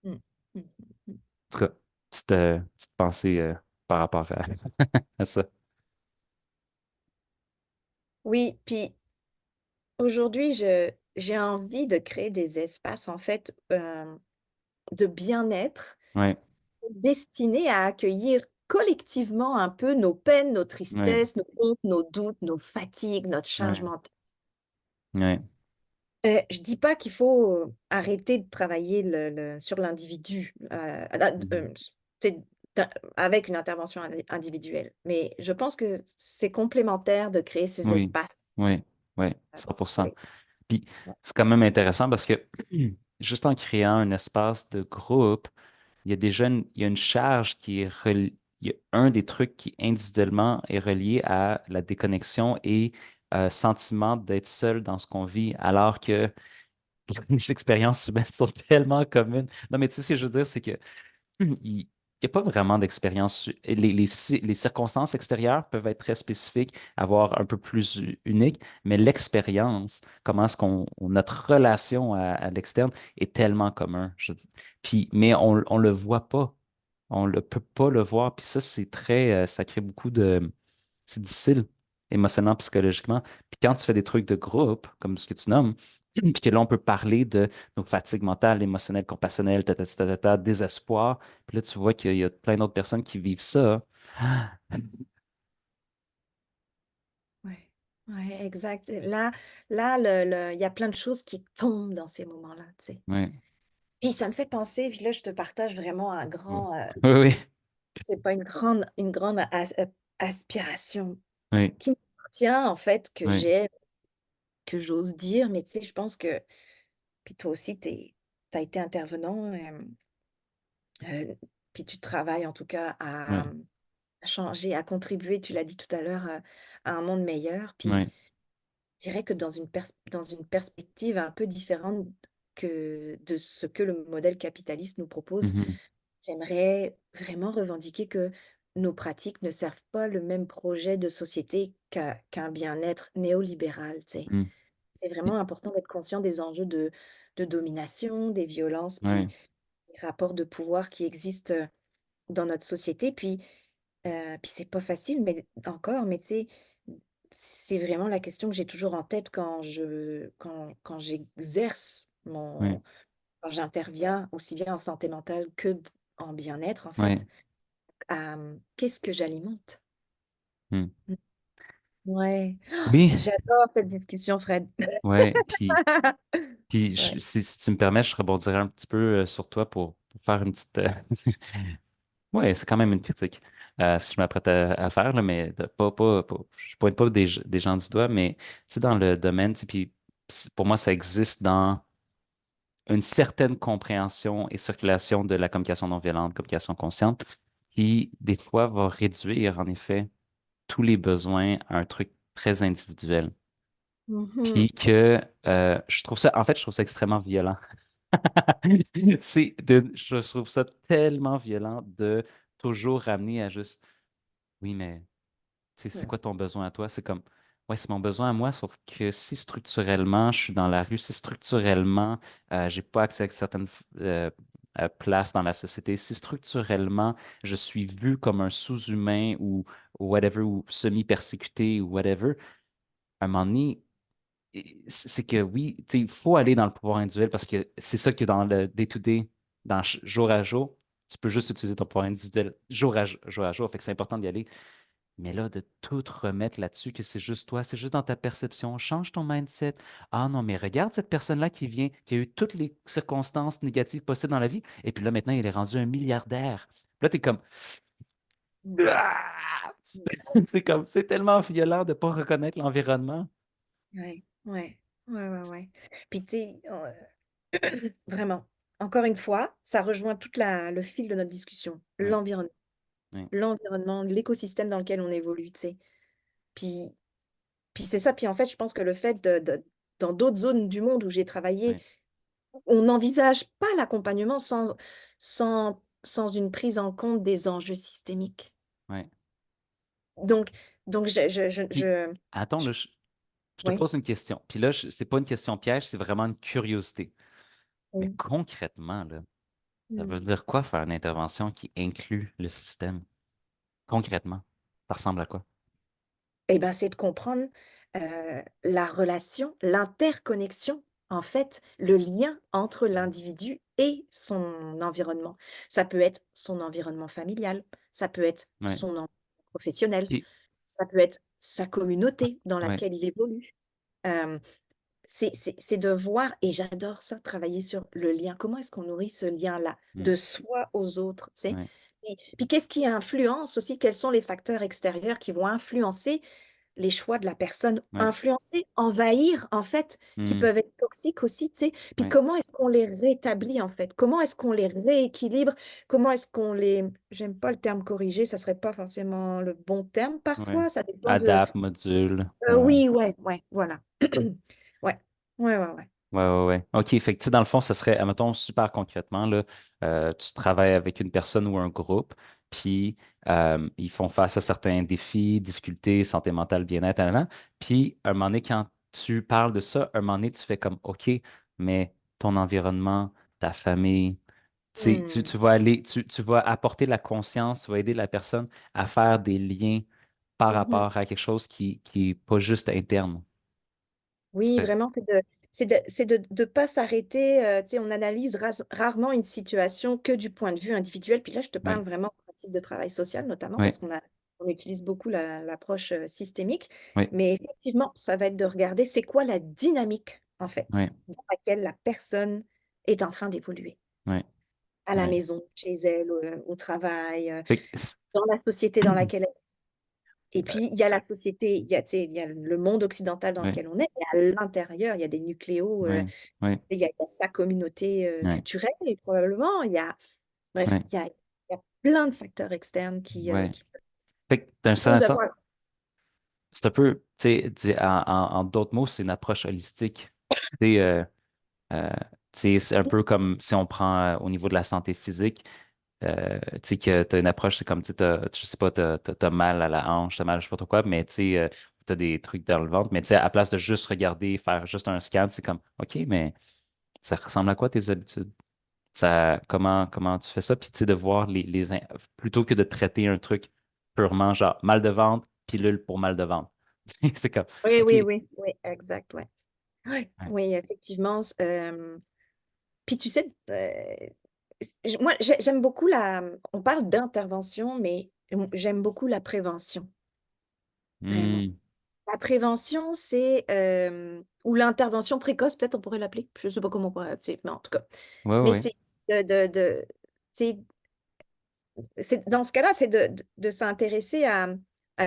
Mm. Mm. Mm. En tout cas, petite pensée par rapport à ça. Oui, puis aujourd'hui, j'ai envie de créer des espaces, en fait, de bien-être Ouais, destinés à accueillir collectivement un peu nos peines, nos ouais, tristesses, nos hontes, nos doutes, nos fatigues, notre charge ouais, mentale. ouais. Je dis pas qu'il faut arrêter de travailler sur l'individu Mhm. c'est d'in- avec une intervention individuelle, mais je pense que c'est complémentaire de créer ces Oui, espaces. oui, oui, 100%. Oui. Puis c'est quand même intéressant parce que juste en créant un espace de groupe, il y a déjà il y a une charge qui est il y a un des trucs qui individuellement est relié à la déconnexion et sentiment d'être seul dans ce qu'on vit, alors que les expériences humaines sont tellement communes. Non, mais tu sais ce que je veux dire, c'est que il n'y a pas vraiment d'expérience. Les circonstances extérieures peuvent être très spécifiques, avoir un peu plus uniques, mais l'expérience, comment est-ce notre relation à l'externe est tellement commun. Puis, mais on le voit pas. On ne peut pas le voir. Puis ça, c'est très, ça crée beaucoup de, c'est difficile émotionnellement, psychologiquement. Puis quand tu fais des trucs de groupe, comme ce que tu nommes, puis que là, on peut parler de nos fatigues mentales, émotionnelles, compassionnelles, désespoir. Puis là, tu vois qu'il y a plein d'autres personnes qui vivent ça. Ouais, ouais, exact. Il y a plein de choses qui tombent dans ces moments-là, tu sais. Oui, Puis ça me fait penser, puis là, je te partage vraiment oui, oui, oui, c'est pas une grande aspiration oui, qui me tient, en fait, oui, que j'ose dire, mais tu sais, je pense que, puis toi aussi, t'as été intervenant, puis tu travailles en tout cas oui, à changer, à contribuer, tu l'as dit tout à l'heure, à un monde meilleur. Puis oui. je dirais que dans une perspective un peu différente que de ce que le modèle capitaliste nous propose, Mhm, j'aimerais vraiment revendiquer que nos pratiques ne servent pas le même projet de société qu'un bien-être néolibéral, tu sais. mhm. C'est vraiment important d'être conscient des enjeux de domination, des violences, puis Oui, des rapports de pouvoir qui existent dans notre société. Puis c'est pas facile, mais encore, mais tu sais, c'est vraiment la question que j'ai toujours en tête quand j'exerce oui, quand j'interviens aussi bien en santé mentale en bien-être, en oui. fait. Qu'est-ce que j'alimente? Mhm. Mmh. Ouais. Oui, J'adore cette discussion, Fred. oui. Puis Ouais. si tu me permets, je rebondirai un petit peu sur toi pour faire une petite. Ouais, c'est quand même une critique, ce que je m'apprête à faire, là, mais je pointe pas des gens du doigt, mais tu sais, dans le domaine, tu sais, puis pour moi, ça existe dans une certaine compréhension et circulation de la communication non violente, communication consciente, qui, des fois, va réduire, en effet, tous les besoins à un truc très individuel. Mhm. Puis que je trouve ça, en fait, je trouve ça extrêmement violent. Je trouve ça tellement violent de toujours ramener à juste, oui, mais tu sais, c'est Mm. quoi ton besoin à toi? C'est comme, ouais, c'est mon besoin à moi, sauf que si structurellement, je suis dans la rue, si structurellement, j'ai pas accès à certaines places dans la société, si structurellement, je suis vu comme un sous-humain ou whatever, ou semi-persécuté ou whatever, à un moment donné, c'est que oui, tu sais, il faut aller dans le pouvoir individuel parce que c'est ça que dans le day-to-day, jour à jour, tu peux juste utiliser ton pouvoir individuel jour à jour. Fait que c'est important d'y aller. Mais là, de tout remettre là-dessus, que c'est juste toi, c'est juste dans ta perception, change ton mindset. Ah non, mais regarde cette personne-là qui vient, qui a eu toutes les circonstances négatives possibles dans la vie, et puis là, maintenant, il est rendu un milliardaire. Puis là, t'es comme, ah! C'est comme, c'est tellement violent de ne pas reconnaître l'environnement. Ouais, ouais, ouais, ouais, ouais. Puis tu sais, vraiment, encore une fois, ça rejoint le fil de notre discussion, Oui, l'environnement. oui, L'environnement, l'écosystème dans lequel on évolue, tu sais. Puis, puis c'est ça. Puis en fait, je pense que le fait dans d'autres zones du monde où j'ai travaillé, oui, on n'envisage pas l'accompagnement sans une prise en compte des enjeux systémiques. oui. Donc, donc Puis, attends, je- là, je te oui, pose une question. Puis là, c'est pas une question piège, c'est vraiment une curiosité. Mais oui. concrètement, là, ça Mm. veut dire quoi faire une intervention qui inclut le système? Concrètement, ça ressemble à quoi? Eh ben, c'est de comprendre la relation, l'interconnexion, en fait, le lien entre l'individu et son environnement. Ça peut être son environnement familial, ça peut être Oui. son environnement professionnel, Puis, ça peut être sa communauté dans oui, laquelle il évolue. Euh, c'est de voir, et j'adore ça, travailler sur le lien. Comment est-ce qu'on nourrit ce lien-là, mm, de soi aux autres, tu sais? oui, Puis qu'est-ce qui influence aussi, quels sont les facteurs extérieurs qui vont influencer les choix de la personne, oui, influencer, envahir, en fait, qui mm, peuvent être toxiques aussi, tu sais? Puis oui, comment est-ce qu'on les rétablit, en fait? Comment est-ce qu'on les rééquilibre? Comment est-ce qu'on les j'aime pas le terme corriger, ça serait pas forcément le bon terme oui. parfois, ça dépend de Adapt, module. oui, ouais, ouais, voilà. Ouais. Ouais, ouais, ouais. Ouais, ouais, ouais. OK, fait que, tu sais, dans le fond, ça serait, admettons, super concrètement, là, tu travailles avec une personne ou un groupe, puis ils font face à certains défis, difficultés, santé mentale, bien-être, nanana. Puis, un moment donné, quand tu parles de ça, un moment donné, tu fais comme, OK, mais ton environnement, ta famille, tu sais, Mmh. tu vas aller, tu vas apporter de la conscience, tu vas aider la personne à faire des liens par Mhm. rapport à quelque chose qui est pas juste interne. Oui, C'est- vraiment, c'est de pas s'arrêter. Tu sais, on analyse rarement une situation que du point de vue individuel. Puis là, je te parle Oui, vraiment en pratique de travail social, notamment oui, parce on utilise beaucoup l'approche systémique. oui, Mais effectivement, ça va être de regarder c'est quoi la dynamique, en oui, fait, dans laquelle la personne est en train d'évoluer. oui, À la oui. maison, chez elle, au travail, Fait que- dans la société dans laquelle elle. Et puis, il y a la société, tu sais, il y a le monde occidental dans oui, lequel on est, et à l'intérieur, il y a des nucléos, oui, oui, il y a sa communauté oui, culturelle, et probablement, bref, oui, il y a plein de facteurs externes oui. qui Fait que d'un certain posent sens, avoir. c'est un peu, tu sais, en d'autres mots, c'est une approche holistique. Tu sais, euh, tu sais, c'est un peu comme si on prend au niveau de la santé physique, tu sais, que tu as une approche, c'est comme, tu sais, je sais pas, t'as mal à la hanche, t'as mal, je sais pas trop quoi, mais tu sais, t'as des trucs dans le ventre, mais tu sais, à place de juste regarder, faire juste un scan, c'est comme, OK, mais ça ressemble à quoi tes habitudes? Comment tu fais ça? Puis, tu sais, de voir plutôt que de traiter un truc purement genre mal de ventre, pilule pour mal de ventre. C'est comme, Oui, OK. oui, oui, oui, exact, ouais. Ouais, Ouais, oui, effectivement. Puis tu sais, moi, j'aime beaucoup on parle d'intervention, mais j'aime beaucoup la prévention, vraiment. Hmm. La prévention, ou l'intervention précoce, peut-être on pourrait l'appeler. Je ne sais pas comment on pourrait, tu sais, mais en tout cas. Ouais, Mais ouais, c'est c'est- dans ce cas-là, c'est de s'intéresser à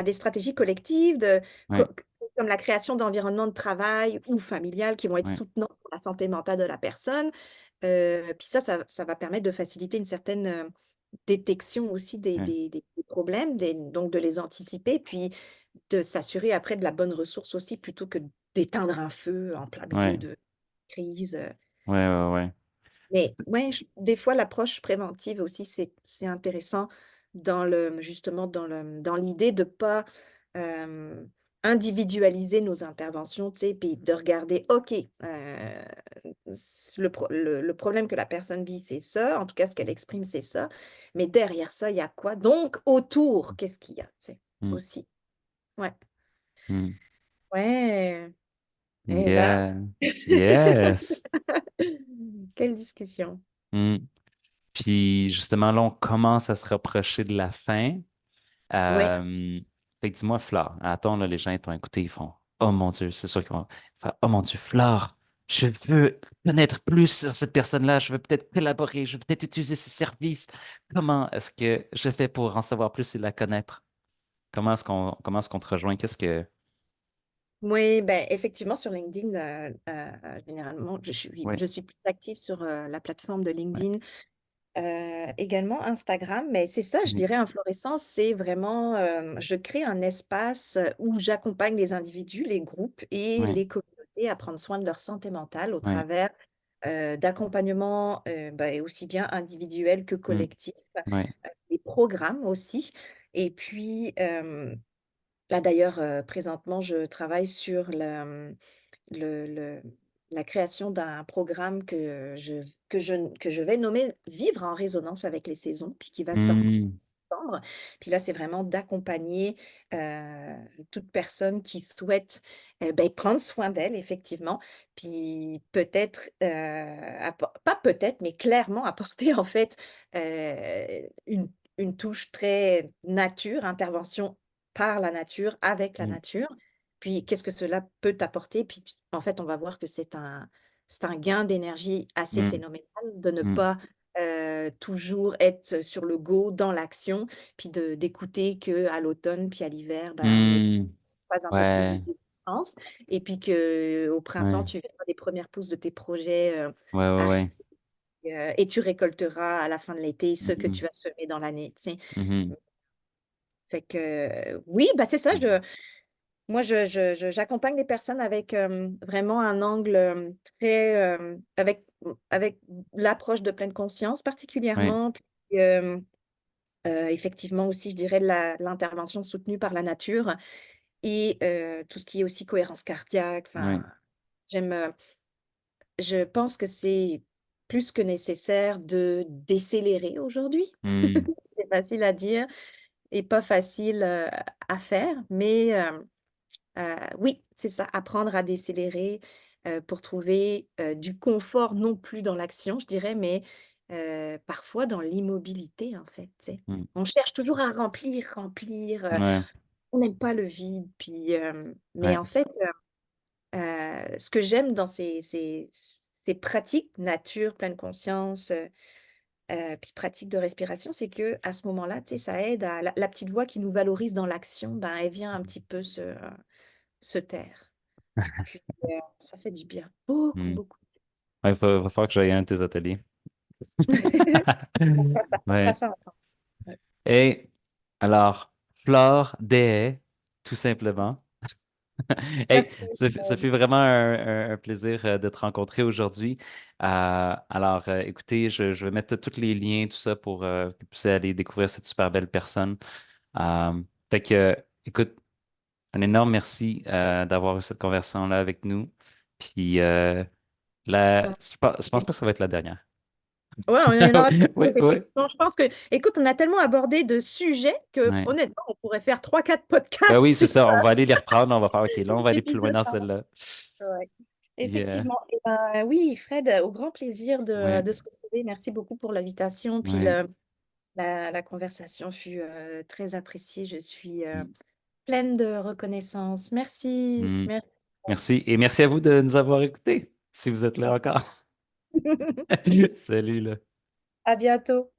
des stratégies collectives, ouais, comme la création d'environnements de travail ou familial qui vont être ouais, soutenants pour la santé mentale de la personne. Puis ça va permettre de faciliter une certaine détection aussi ouais, des problèmes, donc de les anticiper, puis de s'assurer après de la bonne ressource aussi, plutôt que d'éteindre un feu en plein milieu ouais, de crise. ouais, ouais, ouais. Mais ouais, des fois, l'approche préventive aussi, c'est intéressant justement dans l'idée de pas euh, individualiser nos interventions, tu sais, puis de regarder, OK, le problème que la personne vit, c'est ça, en tout cas, ce qu'elle exprime, c'est ça, mais derrière ça, il y a quoi? Donc, autour, qu'est-ce qu'il y a, tu sais, Hmm, aussi. Ouais. hmm. Ouais. Eh ben, Yeah. Yes. quelle discussion. Hmm. Puis justement, là, on commence à se rapprocher de la fin. Ouais. Fait que dis-moi, Flore, attends, là, les gens ils t'ont écouté, ils font oh mon Dieu, c'est sûr qu'ils vont faire oh mon Dieu, Flore, je veux connaître plus sur cette personne-là, je veux peut-être collaborer, je veux peut-être utiliser ses services. Comment est-ce que je fais pour en savoir plus et la connaître? Comment est-ce qu'on te rejoint? Qu'est-ce que. Oui, ben, effectivement, sur LinkedIn, généralement, Oui, je suis plus active sur la plateforme de oui, LinkedIn, également Instagram, mais c'est ça, je mhm, dirais, Inflorescence, c'est vraiment, je crée un espace où j'accompagne les individus, les groupes et oui, les communautés à prendre soin de leur santé mentale au oui, travers d'accompagnements ben, aussi bien individuels que mhm, collectifs, oui, des programmes aussi. Et puis, là, d'ailleurs, présentement, je travaille sur le le la création d'un programme que je vais nommer «Vivre en résonance avec les saisons», puis qui va sortir hmm, en septembre. Puis là, c'est vraiment d'accompagner, toute personne qui souhaite, beh, prendre soin d'elle effectivement, puis peut-être, pas peut-être, mais clairement apporter en fait, une touche très nature, intervention par la nature, avec la hmm, nature. Puis qu'est-ce que cela peut t'apporter? Puis en fait, on va voir que c'est un gain d'énergie assez hmm, phénoménal de ne hmm, pas toujours être sur le go, dans l'action, puis d'écouter que à l'automne, puis à l'hiver, ben, on est hmm, pas un peu plus de ouais, distance. Et puis que au printemps, ouais, tu verras les premières pousses de tes projets ouais, ouais, arriver, ouais, et tu récolteras à la fin de l'été ce que mhm, tu as semé dans l'année. Tu sais. mhm, Fait que oui, bah c'est ça. mhm, Moi, j'accompagne les personnes avec vraiment un angle très avec l'approche de pleine conscience ouais, particulièrement. Puis, effectivement aussi, je dirais l'intervention soutenue par la nature et tout ce qui est aussi cohérence cardiaque. ouais, Enfin, j'aime, je pense que c'est plus que nécessaire de décélérer aujourd'hui. hmm, C'est facile à dire, et pas facile à faire. Mais oui, c'est ça, apprendre à décélérer pour trouver du confort, non plus dans l'action, je dirais, mais parfois dans l'immobilité, en fait. Tu sais. Mm. On cherche toujours à remplir, remplir. Ouais, On n'aime pas le vide. Puis, mais ouais. en fait, ce que j'aime dans ces pratiques, nature, pleine conscience, puis pratiques de respiration, c'est que à ce moment-là, tu sais, ça aide à la petite voix qui nous valorise dans l'action, ben, elle vient un petit peu se taire. Puis, ça fait du bien. Beaucoup, Mm. beaucoup. Ouais, va falloir que j'aille à un de tes ateliers. On fera Ouais. ça ensemble. Ouais. Et alors, Flore Des, tout simplement. Hey, Merci. ça fut vraiment un plaisir de te rencontrer aujourd'hui. Alors, écoutez, je vais mettre tous les liens, tout ça, pour que vous puissiez aller découvrir cette super belle personne. Euh, fait que, écoute, un énorme merci d'avoir eu cette conversation-là avec nous. Puis je pense pas que ça va être la dernière. Ouais, on en aura Oui, d'autres, oui. effectivement. Je pense que, écoute, on a tellement abordé de sujets que, Ouais. honnêtement, on pourrait faire trois, quatre Ben podcasts oui, c'est sur ça. On va aller les reprendre. On va faire, OK, là, on va aller plus loin l'épisode. dans celle-là. Ouais. Yeah. Effectivement. Eh ben, oui, Fred, au grand plaisir Ouais. de se retrouver. Merci beaucoup pour l'invitation. Puis Ouais. la conversation fut très appréciée. Je suis Mm. pleine de reconnaissance. Merci. Mm. Merci. Merci. Et merci à vous de nous avoir écoutés, si vous êtes là encore. Salut, là. À bientôt.